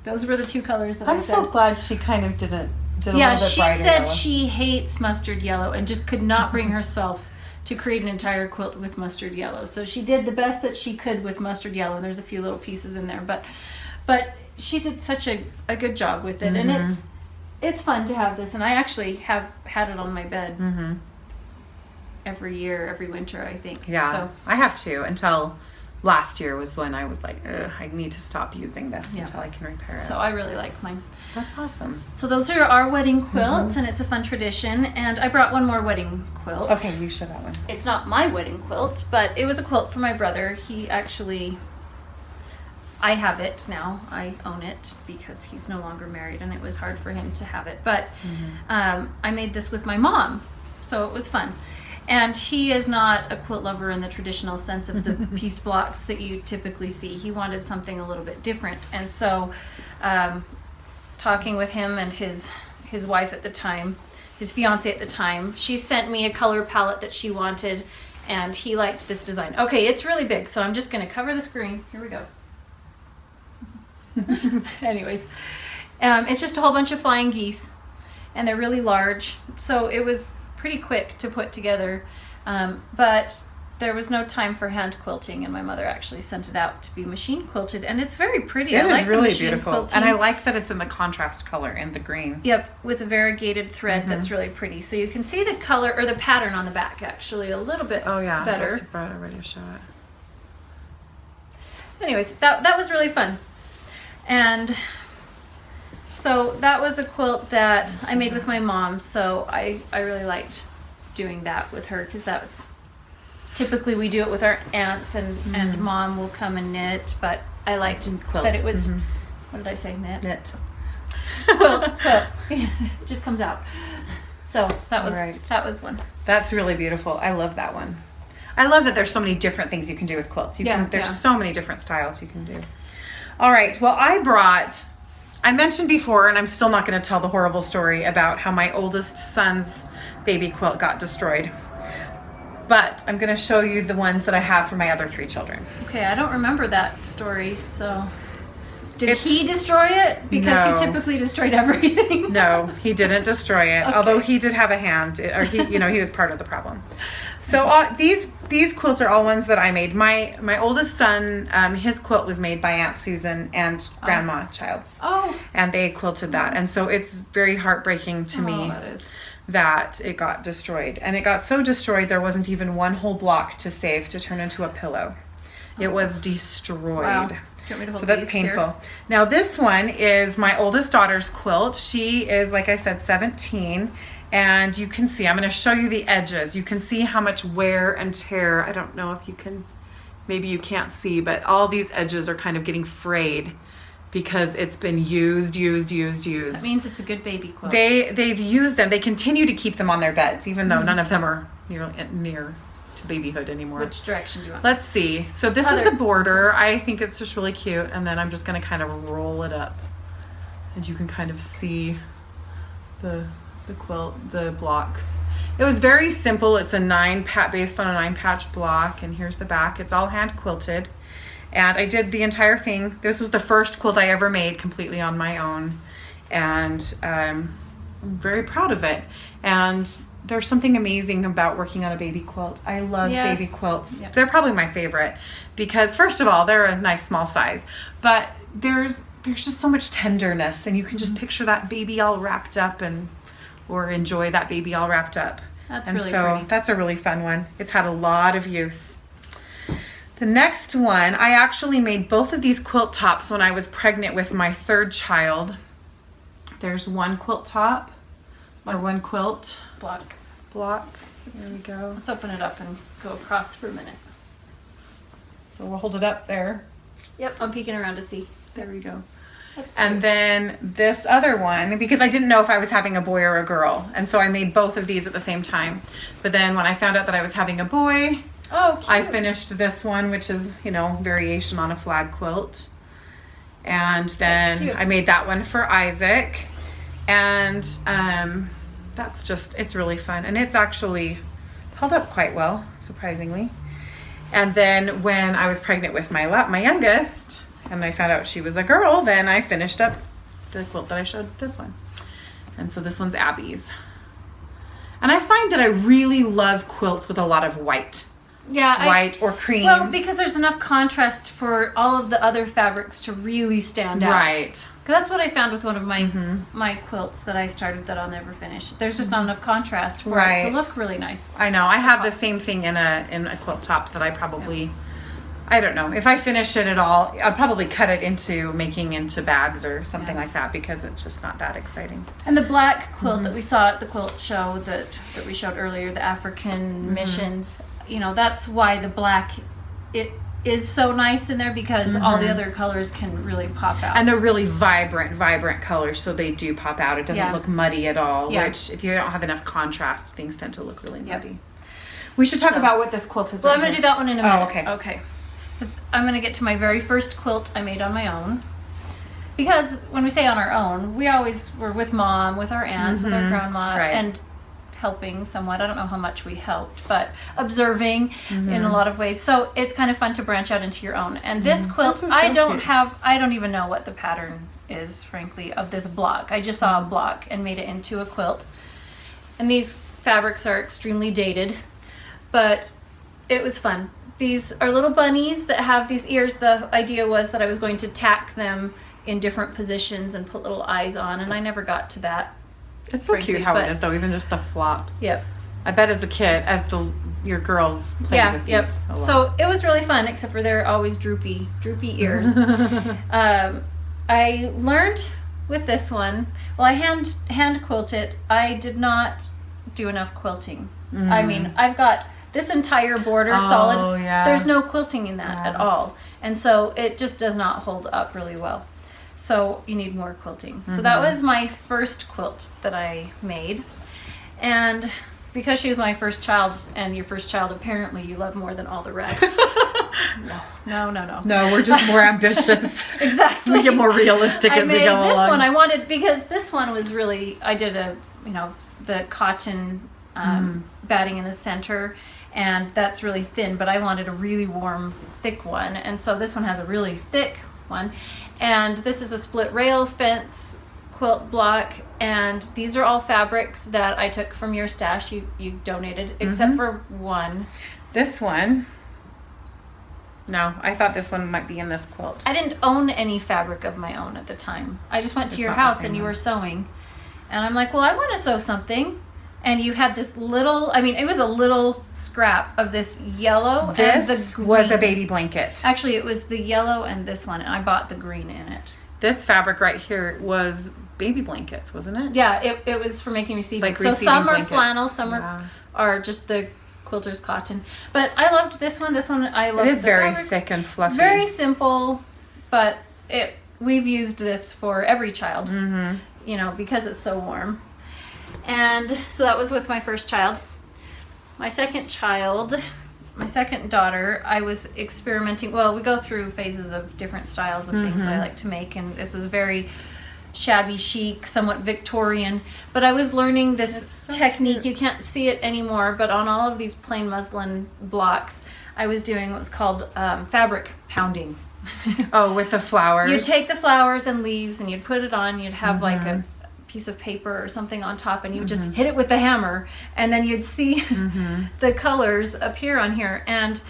Those were the 2 colors that I said. I'm so glad she kind of did a little bit brighter. Yeah, she said she hates mustard yellow and just could not bring herself to create an entire quilt with mustard yellow. So she did the best that she could with mustard yellow, and there's a few little pieces in there, but she did such a good job with it, and it's fun to have this, and I actually have had it on my bed every winter, I think. Yeah, so I have too, until last year was when I was like, I need to stop using this until I can repair it. So I really like mine. That's awesome. So those are our wedding quilts, and it's a fun tradition. And I brought one more wedding quilt. Okay, you show that one. It's not my wedding quilt, but it was a quilt for my brother. I have it now. I own it because he's no longer married, and it was hard for him to have it. But I made this with my mom, so it was fun. And he is not a quilt lover in the traditional sense of the piece blocks that you typically see. He wanted something a little bit different. And so talking with him and his wife at the time, his fiance at the time, she sent me a color palette that she wanted, and he liked this design. Okay, it's really big, so I'm just going to cover the screen. Here we go. Anyways, it's just a whole bunch of flying geese, and they're really large. So it was pretty quick to put together, but there was no time for hand quilting, and my mother actually sent it out to be machine quilted, and it's very pretty. It I is like really the machine beautiful, quilting. and I like that it's in the contrast color in the green. Yep, with a variegated thread that's really pretty. So you can see the color or the pattern on the back actually a little bit better. That's ready to show it. Anyways, that was really fun. And so that was a quilt that I made with my mom, so I really liked doing that with her, because that's typically we do it with our aunts, and mom will come and knit, but I liked that it was what did I say, knit quilt it just comes out. So that was one. That's really beautiful. I love that one. I love that there's so many different things you can do with quilts. There's so many different styles you can do. All right, well, I mentioned before, and I'm still not going to tell the horrible story about how my oldest son's baby quilt got destroyed. But I'm going to show you the ones that I have for my other 3 children. Okay, I don't remember that story, so... Did he destroy it? Because he typically destroyed everything. No, he didn't destroy it, although he did have a hand, or he was part of the problem. So these quilts are all ones that I made. My oldest son, his quilt was made by Aunt Susan and Grandma Childs. Oh. And they quilted that. And so it's very heartbreaking to me that it got destroyed. And it got so destroyed there wasn't even one whole block to save to turn into a pillow. It was destroyed. Wow. So that's painful. Here? Now this one is my oldest daughter's quilt. She is, like I said, 17, and you can see, I'm going to show you the edges. You can see how much wear and tear. I don't know if you can, maybe you can't see, but all these edges are kind of getting frayed because it's been used. That means it's a good baby quilt. They've used them. They continue to keep them on their beds, even though none of them are near to babyhood anymore. Which direction do you want? Let's see. So this is the border. I think it's just really cute, and then I'm just going to kind of roll it up, and you can kind of see the quilt, the blocks. It was very simple. It's based on a 9-patch block, and here's the back. It's all hand quilted, and I did the entire thing. This was the first quilt I ever made completely on my own, and I'm very proud of it. And there's something amazing about working on a baby quilt. I love baby quilts. Yep. They're probably my favorite because, first of all, they're a nice small size, but there's just so much tenderness, and you can just picture that baby all wrapped up or enjoy that baby all wrapped up. That's really pretty. That's a really fun one. It's had a lot of use. The next one, I actually made both of these quilt tops when I was pregnant with my 3rd child. There's one quilt top, or one quilt block. There we go. Let's open it up and go across for a minute. So we'll hold it up there. Yep, I'm peeking around to see. There we go. That's and then this other one, because I didn't know if I was having a boy or a girl, and so I made both of these at the same time. But then when I found out that I was having a boy, I finished this one, which is, variation on a flag quilt. And then I made that one for Isaac. And it's really fun, and it's actually held up quite well, surprisingly. And then when I was pregnant with my youngest, and I found out she was a girl, then I finished up the quilt that I showed, this one. And so this one's Abby's. And I find that I really love quilts with a lot of white. Yeah, white or cream. Well, because there's enough contrast for all of the other fabrics to really stand out. Right. That's what I found with one of my quilts that I started that I'll never finish. There's just not enough contrast for it to look really nice. I know. I have the same thing in a quilt top that I probably, I don't know. If I finish it at all, I'll probably cut it into bags or something like that, because it's just not that exciting. And the black quilt that we saw at the quilt show that we showed earlier, the African missions, that's why the black, it is so nice in there, because all the other colors can really pop out. And they're really vibrant colors, so they do pop out. It doesn't look muddy at all, which if you don't have enough contrast, things tend to look really muddy. We should talk about what this quilt is. Well, I'm going to do that one in a minute. Oh, okay. Okay. I'm going to get to my very first quilt I made on my own. Because when we say on our own, we always were with Mom, with our aunts, with our grandma, and helping somewhat. I don't know how much we helped, but observing in a lot of ways. So it's kind of fun to branch out into your own. And this quilt, I don't even know what the pattern is, frankly, of this block. I just saw a block and made it into a quilt. And these fabrics are extremely dated, but it was fun. These are little bunnies that have these ears. The idea was that I was going to tack them in different positions and put little eyes on, and I never got to that. It's so cute how it is, though, even just the flop. Yep. I bet as a kid, your girls played with these a lot. So it was really fun, except for they're always droopy ears. I learned with this one, well, I hand quilt it. I did not do enough quilting. I mean, I've got this entire border solid. Yeah. There's no quilting in that at all. And so it just does not hold up really well. So you need more quilting. So that was my first quilt that I made. And because she was my first child, and your first child, apparently you love more than all the rest. No. No, we're just more ambitious. Exactly. We get more realistic as we go along. This one I wanted, because this one was really, I did the cotton batting in the center, and that's really thin, but I wanted a really warm, thick one. And so this one has a really thick one. And this is a split rail fence quilt block, and these are all fabrics that I took from your stash. You donated, except for one. This one. No, I thought this one might be in this quilt. I didn't own any fabric of my own at the time. I just went to your house and you were sewing. And I'm like, well, I want to sew something. And you had this little, I mean, it was a little scrap of this yellow and the green. Was a baby blanket. Actually, it was the yellow and this one, and I bought the green in it. This fabric right here was baby blankets, wasn't it? Yeah, it was for making receiving. Like so some blankets. are flannel, some are just the quilter's cotton. But I loved this one. This one I loved. It is very fabrics. thick and fluffy. Very simple, but we've used this for every child. Because it's so warm. And so that was with my first child. My second daughter, I was experimenting. Well, we go through phases of different styles of things that I like to make, and this was very shabby chic, somewhat Victorian. But I was learning this technique. You can't see it anymore, but on all of these plain muslin blocks, I was doing what's called fabric pounding. Oh, with the flowers. You'd take the flowers and leaves and you'd put it on. You'd have like a piece of paper or something on top, and you would just hit it with the hammer, and then you'd see the colors appear on here. And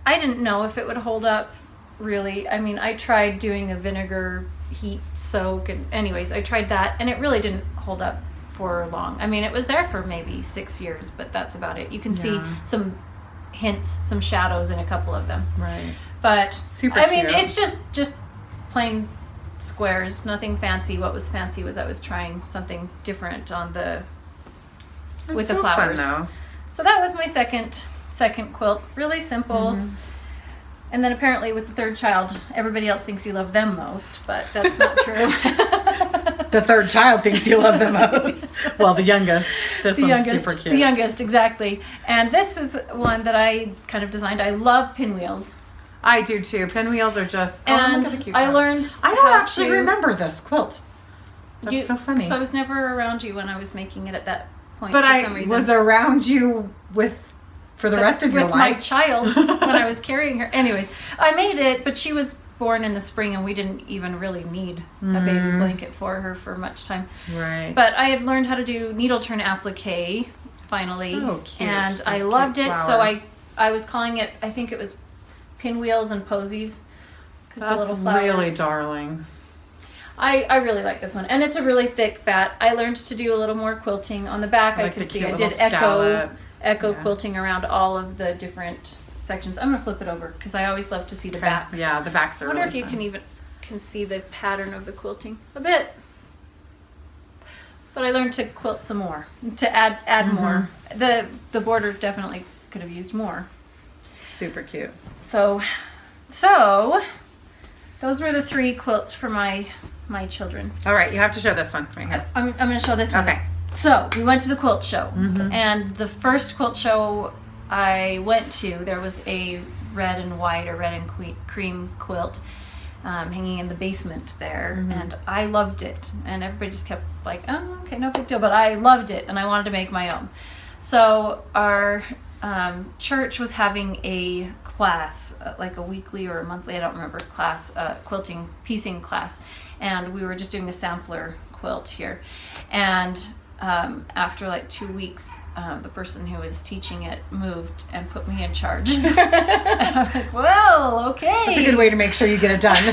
I didn't know if it would hold up really. I mean, I tried doing a vinegar heat soak, and anyways, I tried that, and it really didn't hold up for long. I mean, it was there for maybe 6 years, but that's about it. You can see some hints, some shadows in a couple of them. Right. But super I mean, cute. it's just plain squares, nothing fancy. What was fancy was I was trying something different on with the flowers. Fun, though. So that was my second quilt. Really simple. And then apparently with the third child, everybody else thinks you love them most, but that's not true. The third child thinks you love them most. Well, the youngest. This one's super cute. The youngest, exactly. And this is one that I kind of designed. I love pinwheels. I do too. Pinwheels are just. And look at the cute I one. learned. I don't actually remember this quilt. That's so funny. So I was never around you when I was making it at that point. But for some reason. Was around you for the rest of your life. With my child when I was carrying her. Anyways, I made it, but she was born in the spring, and we didn't even really need a baby blanket for her for much time. Right. But I had learned how to do needle turn applique finally, so cute. and I loved it. So I was calling it. I think it was pinwheels and posies. That's the little flowers. Really darling. I really like this one, and it's a really thick bat. I learned to do a little more quilting on the back. Like I can see I little did echo yeah. quilting around all of the different sections. I'm gonna flip it over because I always love to see the backs. Yeah, the backs are. I wonder really if you fun. can see the pattern of the quilting a bit. But I learned to quilt some more, to add more. The border definitely could have used more. Super cute. So those were the 3 quilts for my children. All right, you have to show this one right here. I'm going to show this one. Okay. So we went to the quilt show, and the first quilt show I went to, there was a red and white or red and cream quilt hanging in the basement there, and I loved it. And everybody just kept like, oh, okay, no big deal. But I loved it, and I wanted to make my own. So our church was having a class, like a weekly or a monthly, I don't remember, class, quilting, piecing class. And we were just doing a sampler quilt here. And after like 2 weeks, the person who was teaching it moved and put me in charge. And I'm like, well, okay. That's a good way to make sure you get it done.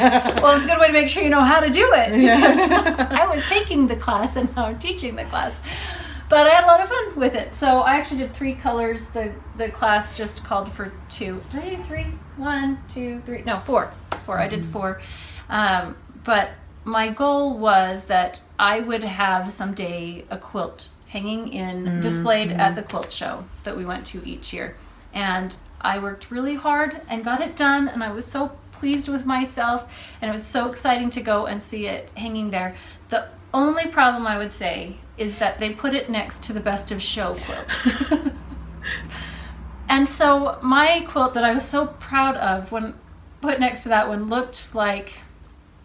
Well, it's a good way to make sure you know how to do it, because I was taking the class and now I'm teaching the class. But I had a lot of fun with it. So I actually did 3 colors. The class just called for 2. Did I do 3? 1, 2, 3. No, 4. 4. I did 4. But my goal was that I would have someday a quilt hanging in, displayed at the quilt show that we went to each year. And I worked really hard and got it done, and I was so pleased with myself, and it was so exciting to go and see it hanging there. The only problem, I would say, is that they put it next to the Best of Show quilt. And so my quilt that I was so proud of, when put next to that one, looked like,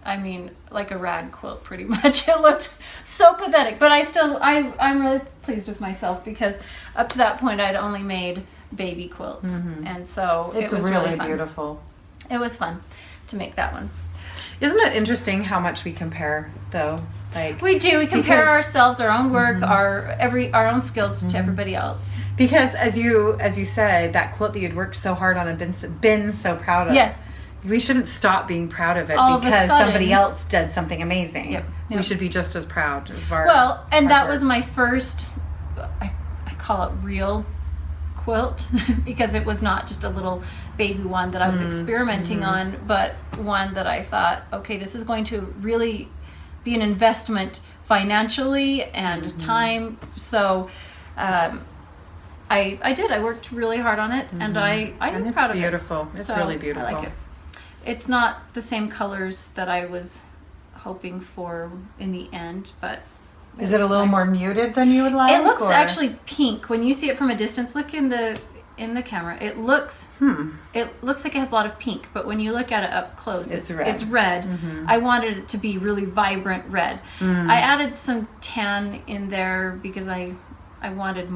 I mean, like a rag quilt pretty much. It looked so pathetic, but I'm really pleased with myself, because up to that point I'd only made baby quilts. And so it's it was really fun. beautiful. It was fun to make that one. Isn't it interesting how much we compare, though? Like, we do. We compare ourselves, our own work, our own skills to everybody else. Because as you said, that quilt that you'd worked so hard on and been so proud of. Yes. We shouldn't stop being proud of it All because of a sudden, somebody else did something amazing. Yep. We should be just as proud of our Well, and hard that work. was my first, I call it real quilt, because it was not just a little baby one that I was experimenting on, but one that I thought, okay, this is going to really be an investment financially and time. So I did. I worked really hard on it, and I'm proud of it. It's beautiful. It's really beautiful. I like it. It's not the same colors that I was hoping for in the end, but is it a little nice. more muted than you would like? It looks actually pink when you see it from a distance. Look in the camera. It looks like it has a lot of pink, but when you look at it up close, it's red. It's red. I wanted it to be really vibrant red. I added some tan in there because I wanted.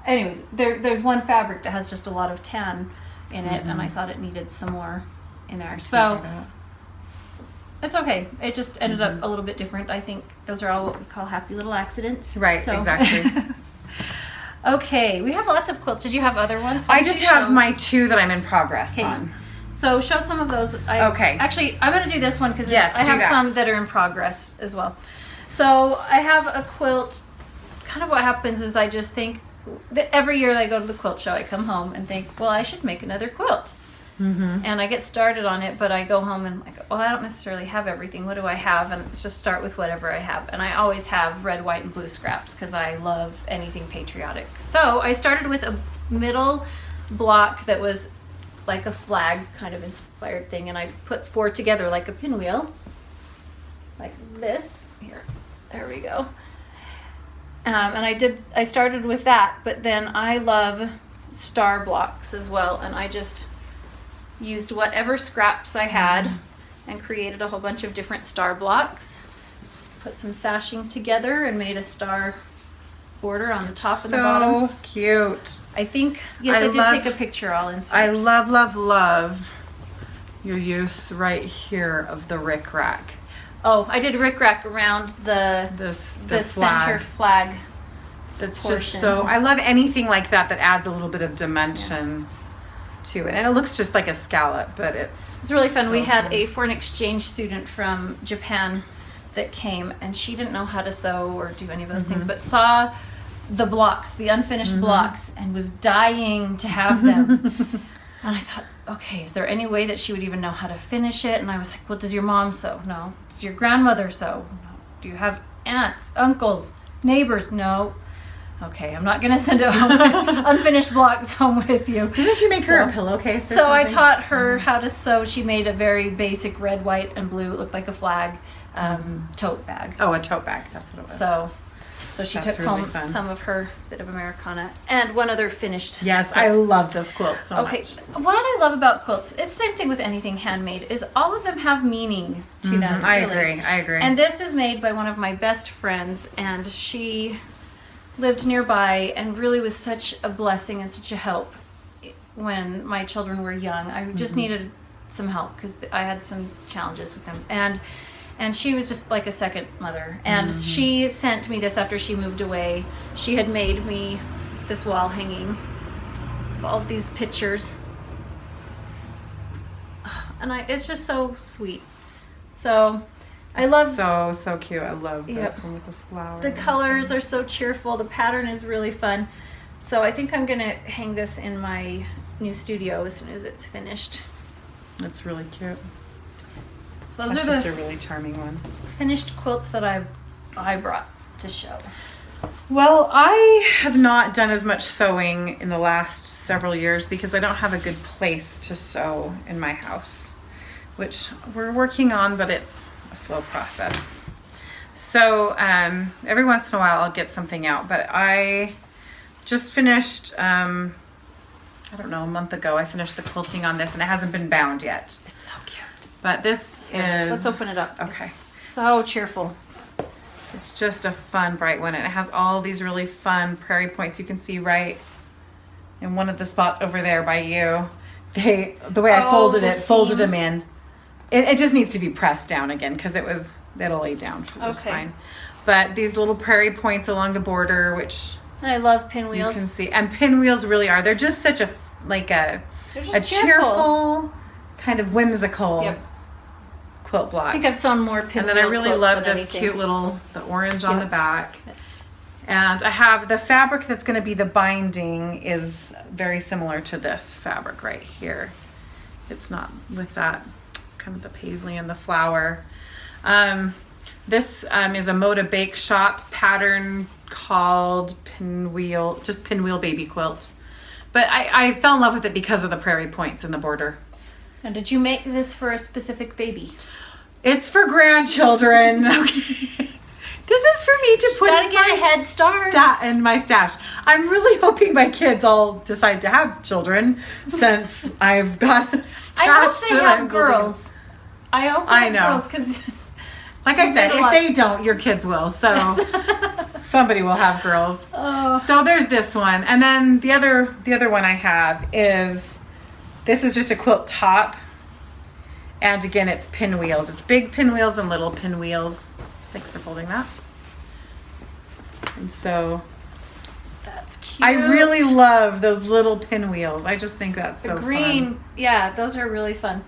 Anyways, there's one fabric that has just a lot of tan in it, and I thought it needed some more in there. So it's okay. It just ended up a little bit different. I think those are all what we call happy little accidents. Right, so. exactly. Okay, we have lots of quilts. Did you have other ones? I just have my 2 that I'm in progress Okay. on. So show some of those. Okay. Actually, I'm going to do this one because Yes, I do have that. some that are in progress as well. So I have a quilt. Kind of what happens is I just think that every year that I go to the quilt show, I come home and think, well, I should make another quilt. And I get started on it, but I go home and like, oh, I don't necessarily have everything. What do I have? And let's just start with whatever I have. And I always have red, white, and blue scraps because I love anything patriotic. So I started with a middle block that was like a flag kind of inspired thing, and I put 4 together like a pinwheel, like this. Here, there we go. And I started with that, but then I love star blocks as well, and I just used whatever scraps I had and created a whole bunch of different star blocks. Put some sashing together and made a star border on the top and the bottom. So cute. I think, yes, I did take a picture. I'll insert. I love your use right here of the rickrack. Oh, I did rickrack around the flag. center flag. That's portion. just so, I love anything like that that adds a little bit of dimension to it. And it looks just like a scallop, but it's really fun. so We had fun. a foreign exchange student from Japan that came, and she didn't know how to sew or do any of those things, but saw the blocks, the unfinished blocks, and was dying to have them. And I thought, okay, is there any way that she would even know how to finish it? And I was like, well, does your mom sew? No. Does your grandmother sew? No. Do you have aunts, uncles, neighbors? No. Okay, I'm not going to send unfinished blocks home with you. Didn't you make her a pillowcase or So I something? taught her how to sew. She made a very basic red, white, and blue, it looked like a flag, tote bag. Oh, a tote bag. That's what it was. So she That's took really home fun. some of her bit of Americana and one other finished. Yes, quilt. I love this quilt so Okay, much. what I love about quilts, it's the same thing with anything handmade, is all of them have meaning to them. I really. agree. And this is made by one of my best friends, and she lived nearby and really was such a blessing and such a help when my children were young. I just needed some help because I had some challenges with them. And And she was just like a second mother. And she sent me this after she moved away. She had made me this wall hanging of all of these pictures. And it's just so sweet. So I love... So cute. I love this one with the flowers. The colors are so cheerful. The pattern is really fun. So I think I'm going to hang this in my new studio as soon as it's finished. That's really cute. So those That's are just the a really charming one. finished quilts that I brought to show. Well, I have not done as much sewing in the last several years because I don't have a good place to sew in my house, which we're working on, but it's a slow process. So every once in a while I'll get something out, but I just finished, I don't know, a month ago, I finished the quilting on this and it hasn't been bound yet. It's so cute. But this is... Let's open it up. Okay. It's so cheerful. It's just a fun, bright one. And it has all these really fun prairie points. You can see right in one of the spots over there by you. The way I folded them in. It just needs to be pressed down again because it'll lay down. It was fine. But these little prairie points along the border, which And I love pinwheels. you can see. And pinwheels really are. They're just such a cheerful, kind of whimsical quilt block. I think I've sewn more pinwheel And then I really quilts love than this anything. cute little, the orange on the back. And I have the fabric that's going to be the binding is very similar to this fabric right here. It's not with that kind of the paisley and the flower. This is a Moda Bake Shop pattern called Pinwheel, just Pinwheel Baby Quilt. But I fell in love with it because of the prairie points in the border. And did you make this for a specific baby? It's for grandchildren. Okay. This is for me to put Gotta get a head start. in my stash. I'm really hoping my kids all decide to have children since I've got a stash. I hope they that have girls. I hope they have girls because... Like I said, if they don't, your kids will. So somebody will have girls. Oh. So there's this one. And then the other one I have is, this is just a quilt top. And again, it's pinwheels. It's big pinwheels and little pinwheels. Thanks for folding that. And so That's cute. I really love those little pinwheels. I just think that's so the green, fun. yeah, those are really fun.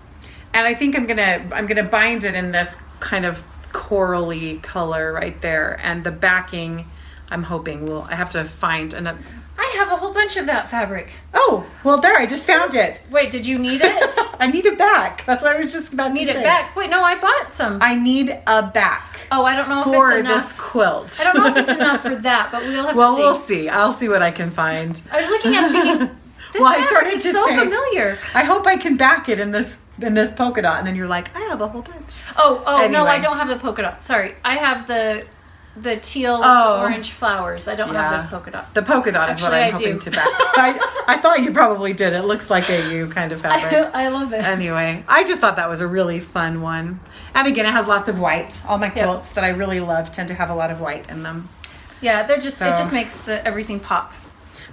And I think I'm gonna bind it in this kind of corally color right there. And the backing, I'm hoping I have to find another. I have a whole bunch of that fabric. Oh, well there, I just found it. Wait, did you need it? I need it back. That's what I was just about to say. Need it back? Wait, no, I bought some. I need a back. Oh, I don't know if for it's enough. this quilt. I don't know if it's enough for that, but we'll have to see. Well, we'll see. I'll see what I can find. I was looking at it thinking, this Well, I fabric started is to so say- familiar. I hope I can back it in this polka dot, and then you're like, I have a whole bunch. Oh, no, Anyway. I don't have the polka dot. Sorry, I have the teal orange flowers. I don't have this polka dot. The polka dot is what Actually, I'm I hoping do. to back. I thought you probably did. It looks like a U kind of fabric. I love it. Anyway, I just thought that was a really fun one. And again, it has lots of white. All my quilts that I really love tend to have a lot of white in them. Yeah, it just makes everything pop.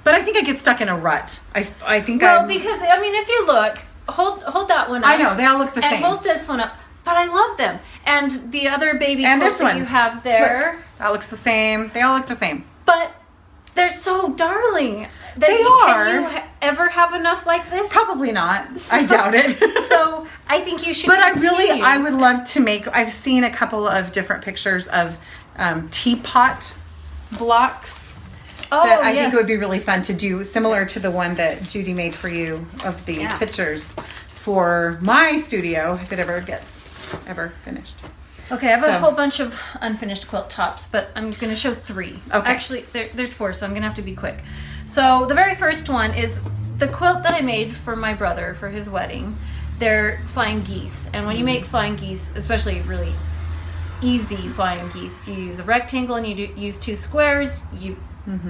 But I think I get stuck in a rut. I think because I mean, if you look, hold that one up. I know, they all look the and same. hold this one up. But I love them. And the other baby And quilts this one. that you have there. Look, that looks the same. They all look the same. But they're so darling. They are. Can you ever have enough like this? Probably not. I doubt it. So I think you should. But continue. I would love to make. I've seen a couple of different pictures of teapot blocks. Oh, that I yes. think it would be really fun to do, similar to the one that Judy made for you of the pictures for my studio, if it ever gets finished. Okay, I have a whole bunch of unfinished quilt tops, but I'm going to show 3. Okay. Actually, there's 4, so I'm going to have to be quick. So the very first one is the quilt that I made for my brother for his wedding. They're flying geese, and when you make flying geese, especially really easy flying geese, you use a rectangle and you use 2 squares. You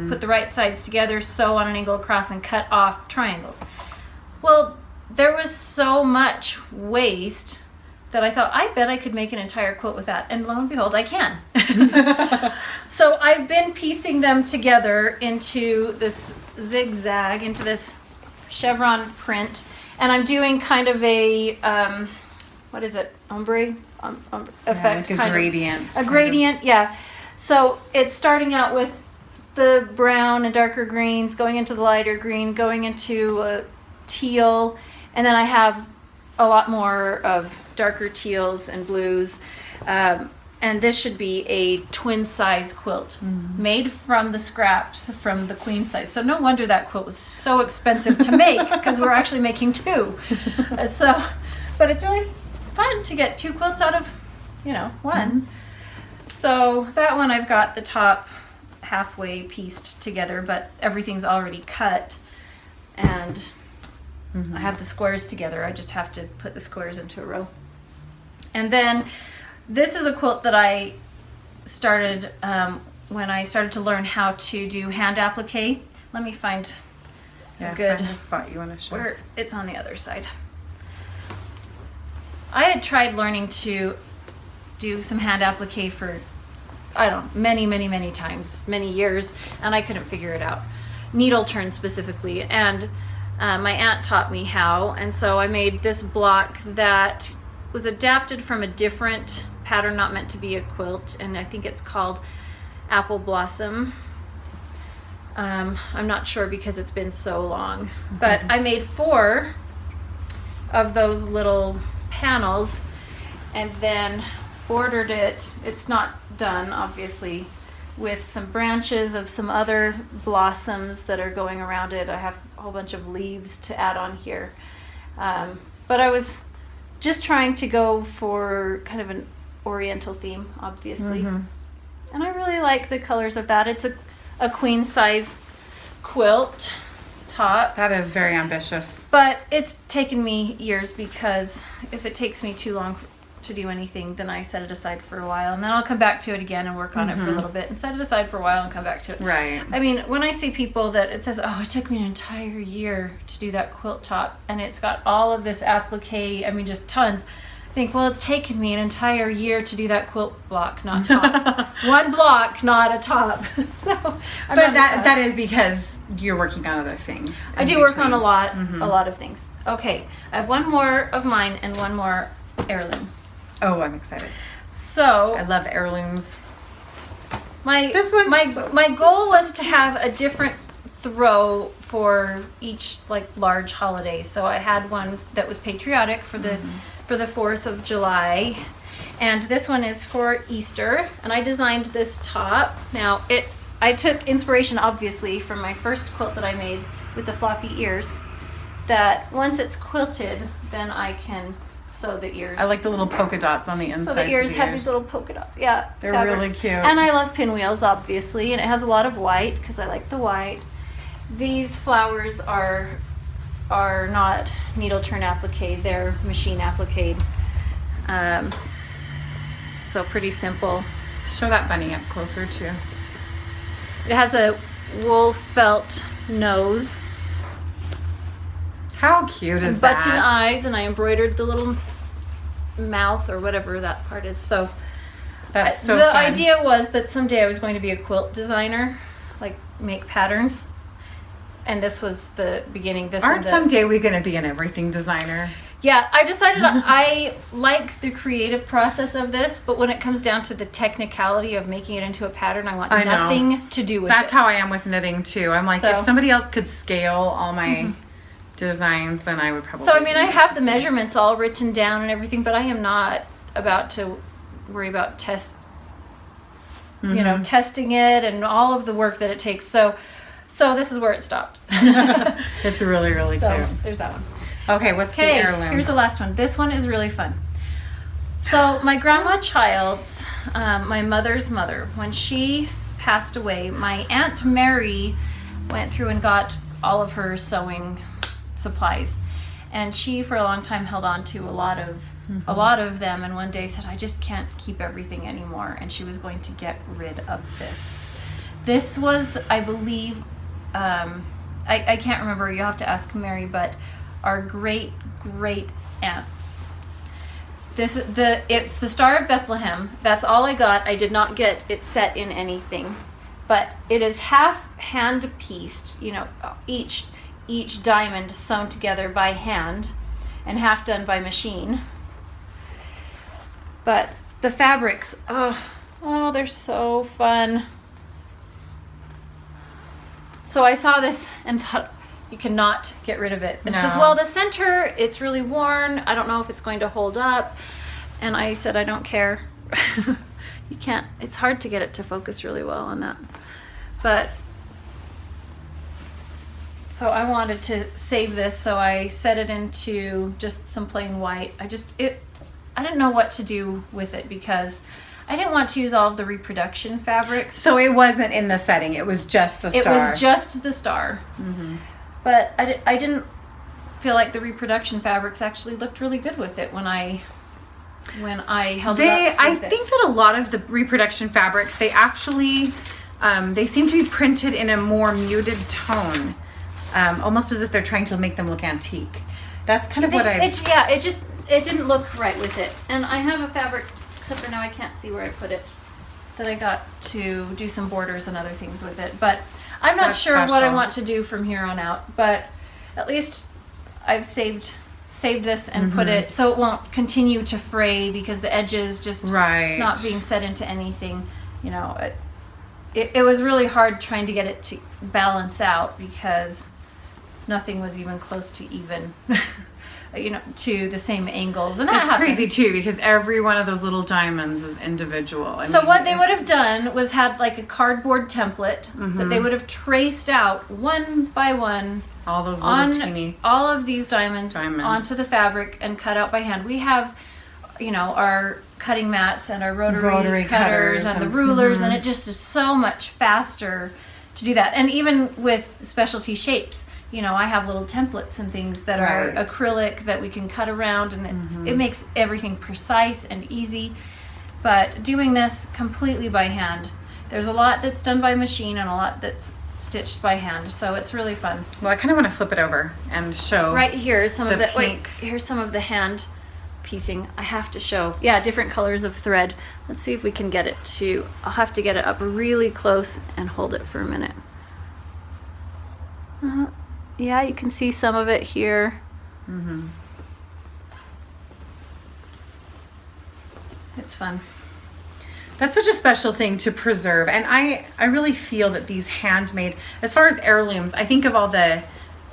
put the right sides together, sew on an angle across, and cut off triangles. Well, there was so much waste that I thought, I bet I could make an entire quilt with that. And lo and behold, I can. So I've been piecing them together into this zigzag, into this chevron print. And I'm doing kind of a, what is it, ombre effect, like a gradient. A gradient, yeah. So it's starting out with the brown and darker greens, going into the lighter green, going into teal, and then I have a lot more of darker teals and blues. And this should be a twin size quilt made from the scraps from the queen size. So no wonder that quilt was so expensive to make, because we're actually making two. But it's really fun to get two quilts out of, one. So that one I've got the top halfway pieced together, but everything's already cut, and I have the squares together. I just have to put the squares into a row. And then this is a quilt that I started when I started to learn how to do hand applique. Let me find a good find the spot you want to show. Where it's on the other side. I had tried learning to do some hand applique for, I don't know, many times, many years, and I couldn't figure it out. Needle turn specifically, and my aunt taught me how, and so I made this block that was adapted from a different pattern, not meant to be a quilt, and I think it's called Apple Blossom. I'm not sure because it's been so long, but I made 4 of those little panels and then bordered it. It's not done, obviously, with some branches of some other blossoms that are going around it. I have a whole bunch of leaves to add on here, but I was just trying to go for kind of an oriental theme, obviously. And I really like the colors of that. It's a queen size quilt top. That is very ambitious. But it's taken me years, because if it takes me too long to do anything, then I set it aside for a while, and then I'll come back to it again and work on it for a little bit and set it aside for a while and come back to it. Right. I mean, when I see people that it says, oh, it took me an entire year to do that quilt top, and it's got all of this applique, I mean, just tons. I think, well, it's taken me an entire year to do that quilt block, not top. One block, not a top. So, but that is because you're working on other things. I do work on a lot of things. Okay, I have one more of mine and one more heirloom. Oh, I'm excited. So I love heirlooms. My goal was to have a different throw for each large holiday. So I had one that was patriotic for the 4th of July, and this one is for Easter, and I designed this top. Now I took inspiration obviously from my first quilt that I made with the floppy ears, that once it's quilted then I can sew the ears. I like the little polka dots on the inside. So the ears have these little polka dots. Yeah, they're really cute. And I love pinwheels, obviously, and it has a lot of white because I like the white. These flowers are not needle turn applique, they're machine applique. So pretty simple. Show that bunny up closer too. It has a wool felt nose. How cute is that? Button eyes, and I embroidered the little mouth or whatever that part is. So that's so the fun. idea was that someday I was going to be a quilt designer, make patterns. And this was the beginning. Aren't someday we going to be an everything designer? Yeah, I decided I like the creative process of this, but when it comes down to the technicality of making it into a pattern, I want nothing to do with it. That's how I am with knitting too. I'm like, if somebody else could scale all my designs, then I would probably. So I mean, I have the measurements all written down and everything, but I am not about to worry about testing it and all of the work that it takes. So this is where it stopped. It's really, really cute. There's that one. Okay, what's the heirloom? Here's the last one. This one is really fun. So my grandma Childs, my mother's mother, when she passed away, my Aunt Mary went through and got all of her sewing supplies. And she, for a long time, held on to a lot of them, and one day said, I just can't keep everything anymore. And she was going to get rid of this. This was, I believe, I can't remember, you have to ask Mary, but our great aunts. It's the Star of Bethlehem. That's all I got. I did not get it set in anything, but it is half hand pieced, each diamond sewn together by hand and half done by machine. But the fabrics, oh, they're so fun. So I saw this and thought, you cannot get rid of it. And she says, well, the center, it's really worn. I don't know if it's going to hold up. And I said, I don't care. You can't, it's hard to get it to focus really well on that. But, so I wanted to save this, so I set it into just some plain white. I didn't know what to do with it because I didn't want to use all of the reproduction fabrics. So it wasn't in the setting, it was just the star. It was just the star. Mm-hmm. But I didn't feel like the reproduction fabrics actually looked really good with it when I held it up. I think that a lot of the reproduction fabrics, they actually, they seem to be printed in a more muted tone, almost as if they're trying to make them look antique. That's kind of what it didn't look right with it. And I have a fabric, except for now I can't see where I put it, that I got to do some borders and other things with it. But I'm not sure what I want to do from here on out. But at least I've saved this and put it so it won't continue to fray because the edges just not being set into anything. You know, it was really hard trying to get it to balance out because nothing was even close to even. You know, to the same angles. And that's crazy too, because every one of those little diamonds is individual. So what they would have done was had like a cardboard template that they would have traced out one by one all those little teeny, all of these diamonds onto the fabric and cut out by hand. We have, you know, our cutting mats and our rotary cutters and the rulers, and it just is so much faster to do that. And even with specialty shapes, you know, I have little templates and things that are acrylic that we can cut around, and it makes everything precise and easy. But doing this completely by hand, there's a lot that's done by machine and a lot that's stitched by hand, so it's really fun. Well, I kind of want to flip it over and show. Right here is some of the pink. Here's some of the hand piecing. I have to show, different colors of thread. Let's see if we can get it to. I'll have to get it up really close and hold it for a minute. Yeah, you can see some of it here. It's fun. That's such a special thing to preserve. And I really feel that these handmade, as far as heirlooms, I think of all the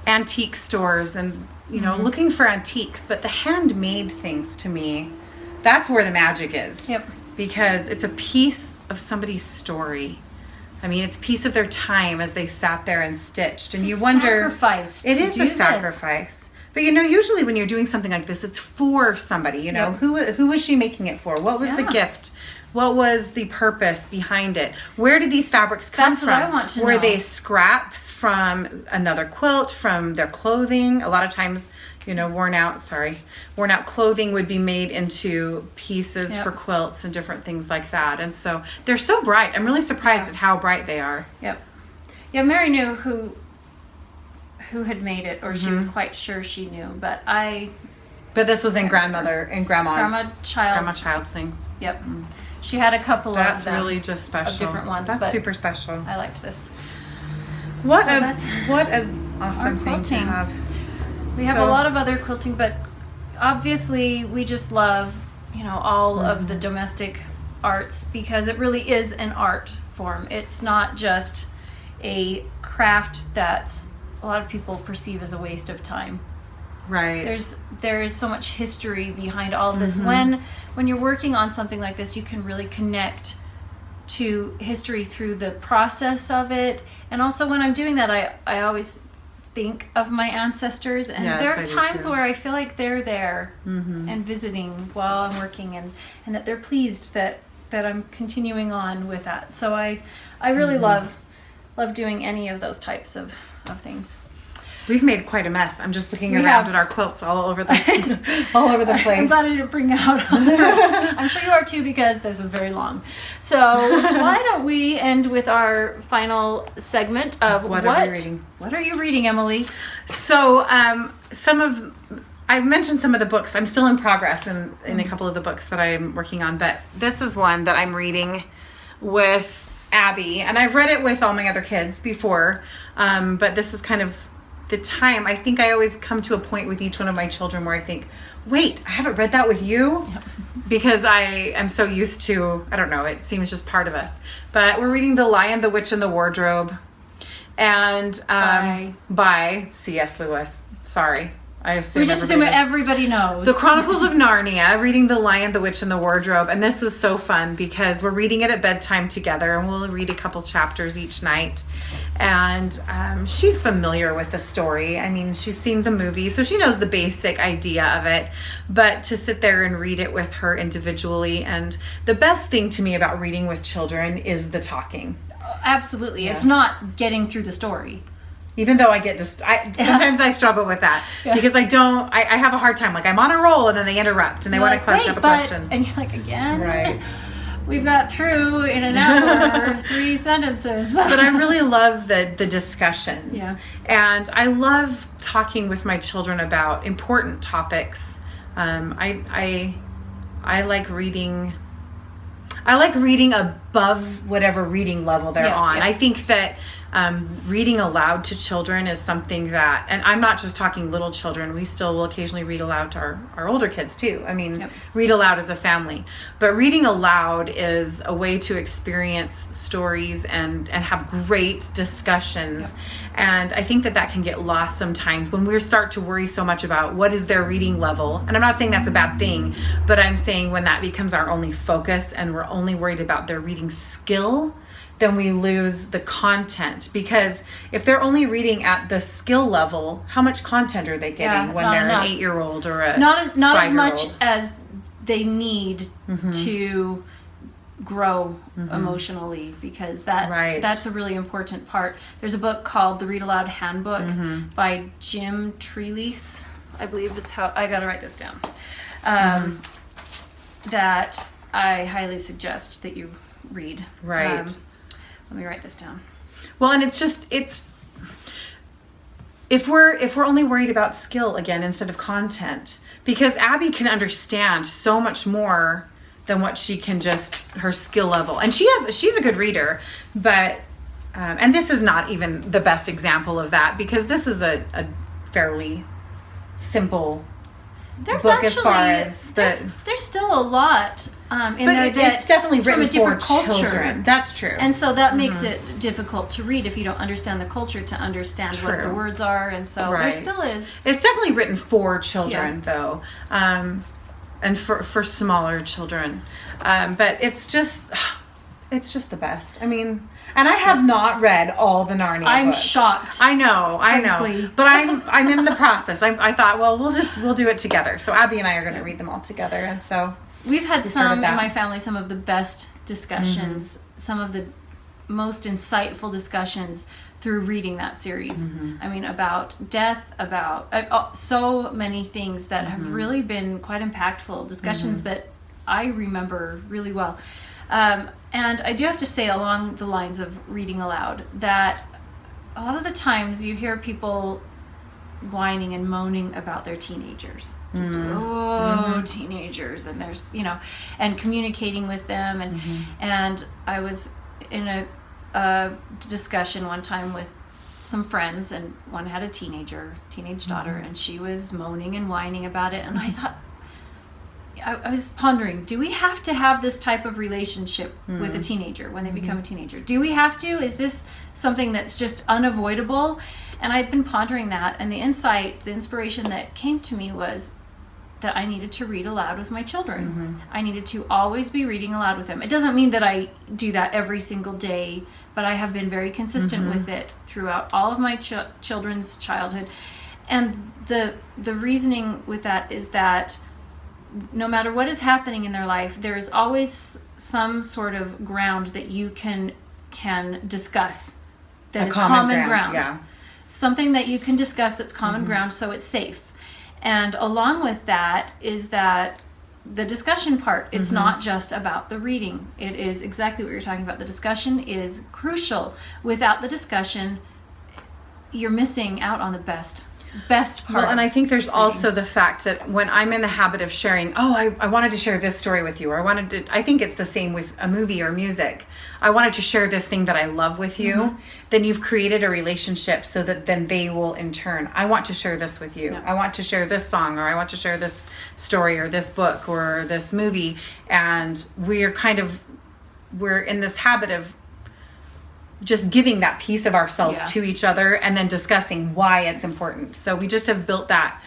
antique stores and, you know, looking for antiques, but the handmade things, to me, that's where the magic is. Yep. Because it's a piece of somebody's story. I mean, it's a piece of their time as they sat there and stitched. And you wonder, sacrifice. It is a sacrifice. But you know, usually when you're doing something like this, it's for somebody. You know, who was she making it for? What was the gift? What was the purpose behind it? Where did these fabrics come from? That's what I want to know. Were they scraps from another quilt, from their clothing? A lot of times, you know, worn out clothing would be made into pieces for quilts and different things like that. And so they're so bright. I'm really surprised at how bright they are. Yep. Yeah, Mary knew who had made it, or she was quite sure she knew. But this was in Grandma Child's things. Yep. She had a couple of them. That's really just special. Of different ones. That's super special. I liked this. What an awesome thing to have. We have a lot of other quilting, but obviously we just love, you know, all of the domestic arts because it really is an art form. It's not just a craft that's a lot of people perceive as a waste of time. Right. There is so much history behind all of this. When you're working on something like this, you can really connect to history through the process of it. And also when I'm doing that, I always think of my ancestors, and there are times where I feel like they're there and visiting while I'm working, and that they're pleased that I'm continuing on with that. So I really love doing any of those types of things. We've made quite a mess. I'm just looking around at our quilts all over the place. I'm glad I didn't bring out all the rest. I'm sure you are too, because this is very long. So why don't we end with our final segment of what are you reading? What are you reading, Emily? So I've mentioned some of the books. I'm still in progress in a couple of the books that I'm working on, but this is one that I'm reading with Abby, and I've read it with all my other kids before, but this is kind of the time, I think I always come to a point with each one of my children where I think, wait, I haven't read that with you? Yep. Because I am so used to, I don't know, it seems just part of us. But we're reading The Lion, the Witch, and the Wardrobe. And by C.S. Lewis. Sorry. I assume we just assume everybody knows. The Chronicles of Narnia, reading The Lion, the Witch, and the Wardrobe. And this is so fun because we're reading it at bedtime together, and we'll read a couple chapters each night. And she's familiar with the story. I mean, she's seen the movie, so she knows the basic idea of it. But to sit there and read it with her individually, and the best thing to me about reading with children is the talking. Absolutely. Yeah. It's not getting through the story. Even though sometimes I struggle with that because I have a hard time. Like I'm on a roll and then they interrupt and they want to have a question. And you're like, again? Right. We've got through in an hour 3 sentences. But I really love the discussions. Yeah. And I love talking with my children about important topics. I like reading. I like reading above whatever reading level they're on. Yes. I think that reading aloud to children is something that, and I'm not just talking little children, we still will occasionally read aloud to our older kids too. I mean, read aloud as a family. But reading aloud is a way to experience stories and have great discussions. And I think that can get lost sometimes when we start to worry so much about what is their reading level. And I'm not saying that's a bad thing, but I'm saying when that becomes our only focus and we're only worried about their reading skill, then we lose the content. Because if they're only reading at the skill level, how much content are they getting when they're an 8-year-old or a not as much as they need to grow emotionally, because that's a really important part. There's a book called The Read Aloud Handbook by Jim Trelease. I believe that's how I gotta write this down. That I highly suggest that you read. Right. Let me write this down. Well, and it's if we're only worried about skill again instead of content, because Abby can understand so much more than what she can just her skill level. And she's a good reader, but and this is not even the best example of that, because this is a fairly simple book as far as there's still a lot in there that it's definitely written from a different for culture. Children. That's true. And so that makes it difficult to read if you don't understand the culture, to understand what the words are. And so there still is. It's definitely written for children though. And for smaller children. But it's just the best. I mean, and I have not read all the Narnia I'm books. shocked. I know. But I'm in the process. I thought, well, we'll do it together. So Abby and I are going to read them all together. And so we've had some in my family, some of the best discussions, some of the most insightful discussions through reading that series. I mean, about death, about so many things that have really been quite impactful discussions that I remember really well. And I do have to say, along the lines of reading aloud, that a lot of the times you hear people whining and moaning about their teenagers. Just, teenagers, and there's, and communicating with them. And I was in a discussion one time with some friends, and one had a teenage daughter, and she was moaning and whining about it. And I thought, I was pondering, do we have to have this type of relationship with a teenager when they become a teenager? Do we have to? Is this something that's just unavoidable? And I'd been pondering that, and the inspiration that came to me was that I needed to read aloud with my children. I needed to always be reading aloud with them. It doesn't mean that I do that every single day, but I have been very consistent with it throughout all of my children's childhood. And the reasoning with that is that no matter what is happening in their life, there is always some sort of ground that you can discuss that is common ground. Yeah. Something that you can discuss that's common ground, so it's safe. And along with that is that the discussion part, it's not just about the reading. It is exactly what you're talking about. The discussion is crucial. Without the discussion, you're missing out on the best best part. Well, and I think there's also the fact that when I'm in the habit of sharing, I wanted to share this story with you, or I think it's the same with a movie or music. I wanted to share this thing that I love with you. Then you've created a relationship so that then they will in turn, I want to share this with you. I want to share this song, or I want to share this story or this book or this movie. And we're in this habit of just giving that piece of ourselves to each other and then discussing why it's important. So we just have built that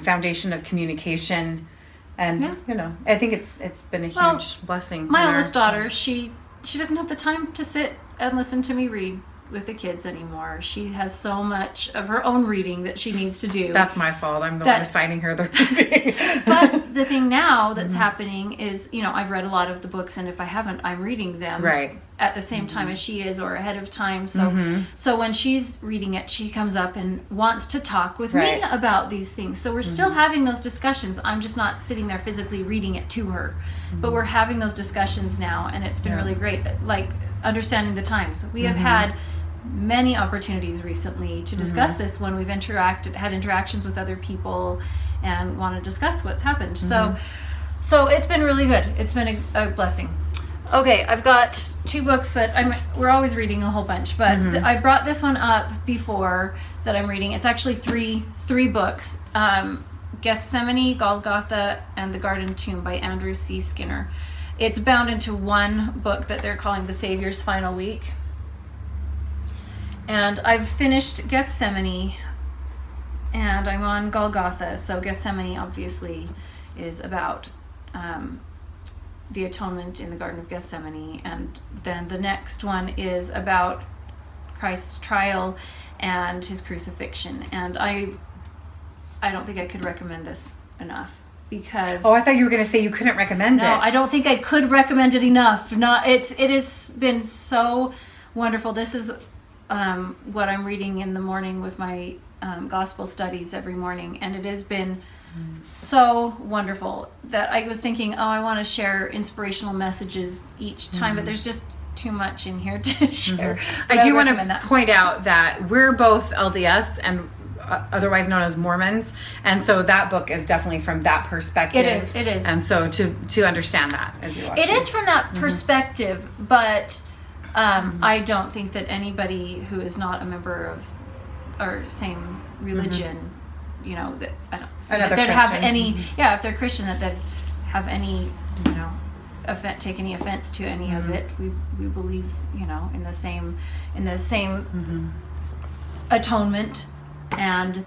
foundation of communication, and I think it's been a huge blessing. My oldest daughter, she doesn't have the time to sit and listen to me read with the kids anymore. She has so much of her own reading that she needs to do. That's my fault. I'm the one assigning her the reading. But the thing now that's happening is, I've read a lot of the books, and if I haven't, I'm reading them at the same time as she is, or ahead of time. So when she's reading it, she comes up and wants to talk with me about these things. So we're still having those discussions. I'm just not sitting there physically reading it to her, but we're having those discussions now, and it's been really great. Like understanding the times. We have had many opportunities recently to discuss this when we've had interactions with other people and want to discuss what's happened. So it's been really good. It's been a blessing. Okay, I've got 2 books that we're always reading a whole bunch, but I brought this one up before that I'm reading. It's actually three books. Gethsemane, Golgotha, and The Garden Tomb by Andrew C. Skinner. It's bound into one book that they're calling The Savior's Final Week. And I've finished Gethsemane, and I'm on Golgotha. So Gethsemane obviously is about the atonement in the Garden of Gethsemane, and then the next one is about Christ's trial and his crucifixion. And I don't think I could recommend this enough, because I thought you were going to say you couldn't recommend it. No, I don't think I could recommend it enough. It has been so wonderful. This is what I'm reading in the morning with my gospel studies every morning, and it has been so wonderful that I was thinking, I want to share inspirational messages each time, but there's just too much in here to share. I do want to point out that we're both LDS and otherwise known as Mormons, and so that book is definitely from that perspective. It is. And so to understand that as you're watching. It is from that perspective, but I don't think that anybody who is not a member of our same religion, that I don't see that they'd have any, if they're Christian, that they'd have any, take any offense to any of it. We believe, in the same atonement and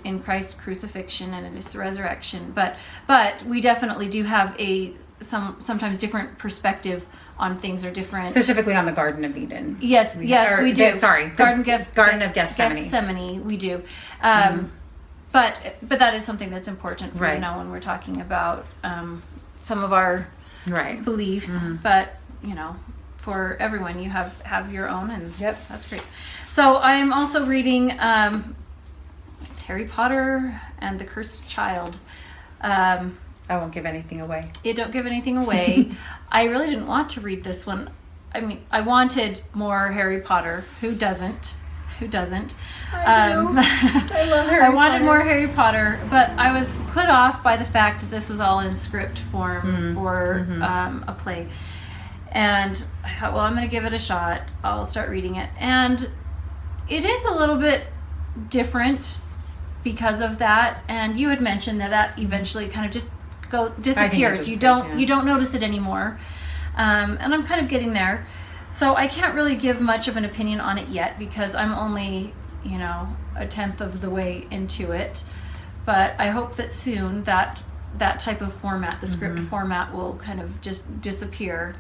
in Christ's crucifixion and in his resurrection. But we definitely do have sometimes different perspective on things, or different, specifically on the Garden of Eden. Yes, we do. Garden of Gethsemane. Gethsemane, we do. But that is something that's important for when we're talking about some of our beliefs. But for everyone, you have your own, and that's great. So I am also reading Harry Potter and the Cursed Child. I won't give anything away. Don't give anything away. I really didn't want to read this one. I mean, I wanted more Harry Potter. Who doesn't? I do. I love Harry Potter. I wanted more Harry Potter, but I was put off by the fact that this was all in script form for a play. And I thought, I'm going to give it a shot. I'll start reading it. And it is a little bit different because of that. And you had mentioned that eventually kind of just disappears. You don't notice it anymore. And I'm kind of getting there. So I can't really give much of an opinion on it yet, because I'm only, a tenth of the way into it. But I hope that soon that type of format, the script format, will kind of just disappear,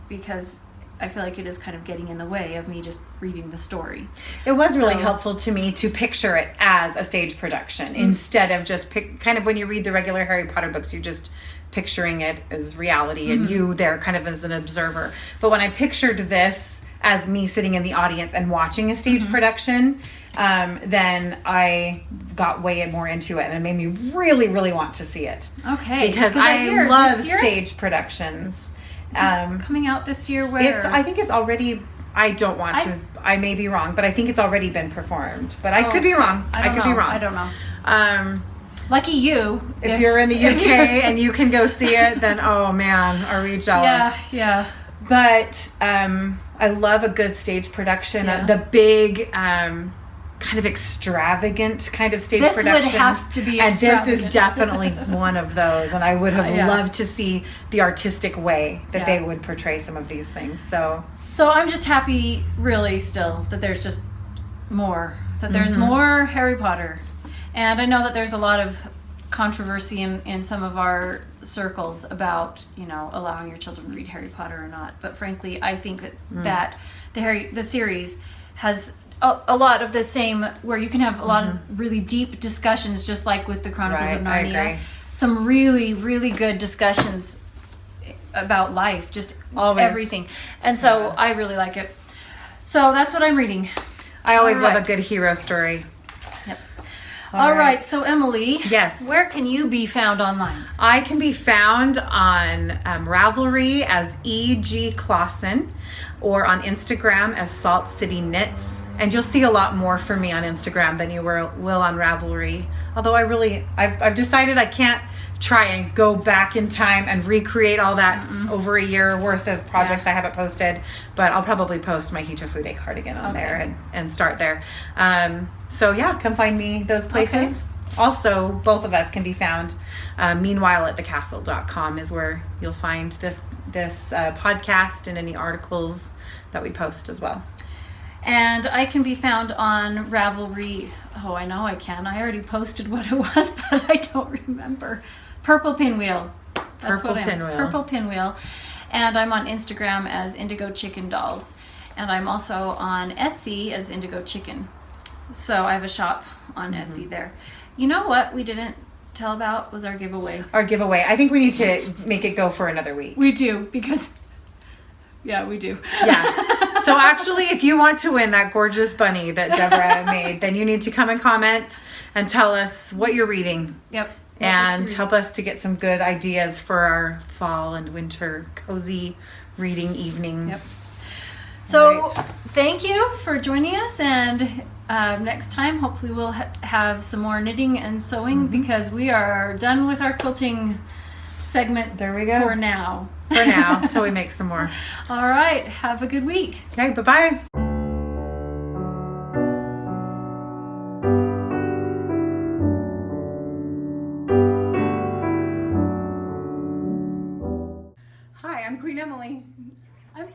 because I feel like it is kind of getting in the way of me just reading the story. It was really helpful to me to picture it as a stage production instead of just kind of when you read the regular Harry Potter books, you're just picturing it as reality and you there kind of as an observer. But when I pictured this as me sitting in the audience and watching a stage production, then I got way more into it, and it made me really, really want to see it. Okay. Because I love stage productions. Coming out this year? Where? I think it's already I don't want to. I may be wrong, but I think it's already been performed. But I could be wrong. I could be wrong. I don't know. Lucky you. If you're in the UK and you can go see it, then oh man, are we jealous? Yeah. But I love a good stage production. Yeah. The big, kind of extravagant kind of stage production. This would have to be extravagant. And this is definitely one of those. And I would have Yeah. loved to see the artistic way that Yeah. they would portray some of these things. So I'm just happy, really, still, that there's just more. That there's more Harry Potter. And I know that there's a lot of controversy in some of our circles about, allowing your children to read Harry Potter or not. But frankly, I think that the series has a lot of the same, where you can have a lot of really deep discussions, just like with the Chronicles of Narnia. I agree. Some really, really good discussions about life, just Always. everything. And so I really like it. So that's what I'm reading. I always All love a right. good hero story. Yep. All right. So Emily, Yes. where can you be found online? I can be found on Ravelry as E.G. Clausen, or on Instagram as Salt City Knits. And you'll see a lot more from me on Instagram than you will on Ravelry. Although I've decided I can't try and go back in time and recreate all that over a year worth of projects I haven't posted. But I'll probably post my Hito Fude cardigan on there and start there. So yeah, come find me those places. Okay. Also, both of us can be found. Meanwhile, at thecastle.com is where you'll find this podcast and any articles that we post as well. And I can be found on Ravelry. Oh, I know I can. I already posted what it was, but I don't remember. Purple Pinwheel. That's Purple what I am. Pinwheel. Purple Pinwheel. And I'm on Instagram as Indigo Chicken Dolls. And I'm also on Etsy as Indigo Chicken. So I have a shop on Etsy there. You know what we didn't tell about was our giveaway. Our giveaway. I think we need to make it go for another week. We do, because... Yeah, we do. Yeah. So actually, if you want to win that gorgeous bunny that Deborah made, then you need to come and comment and tell us what you're reading. Yep. And help us to get some good ideas for our fall and winter cozy reading evenings. Yep. So thank you for joining us, and next time hopefully we'll have some more knitting and sewing, because we are done with our quilting segment. There we go. For now. For now, until we make some more. All right. Have a good week. Okay, bye-bye. Hi, I'm Queen Emily. I'm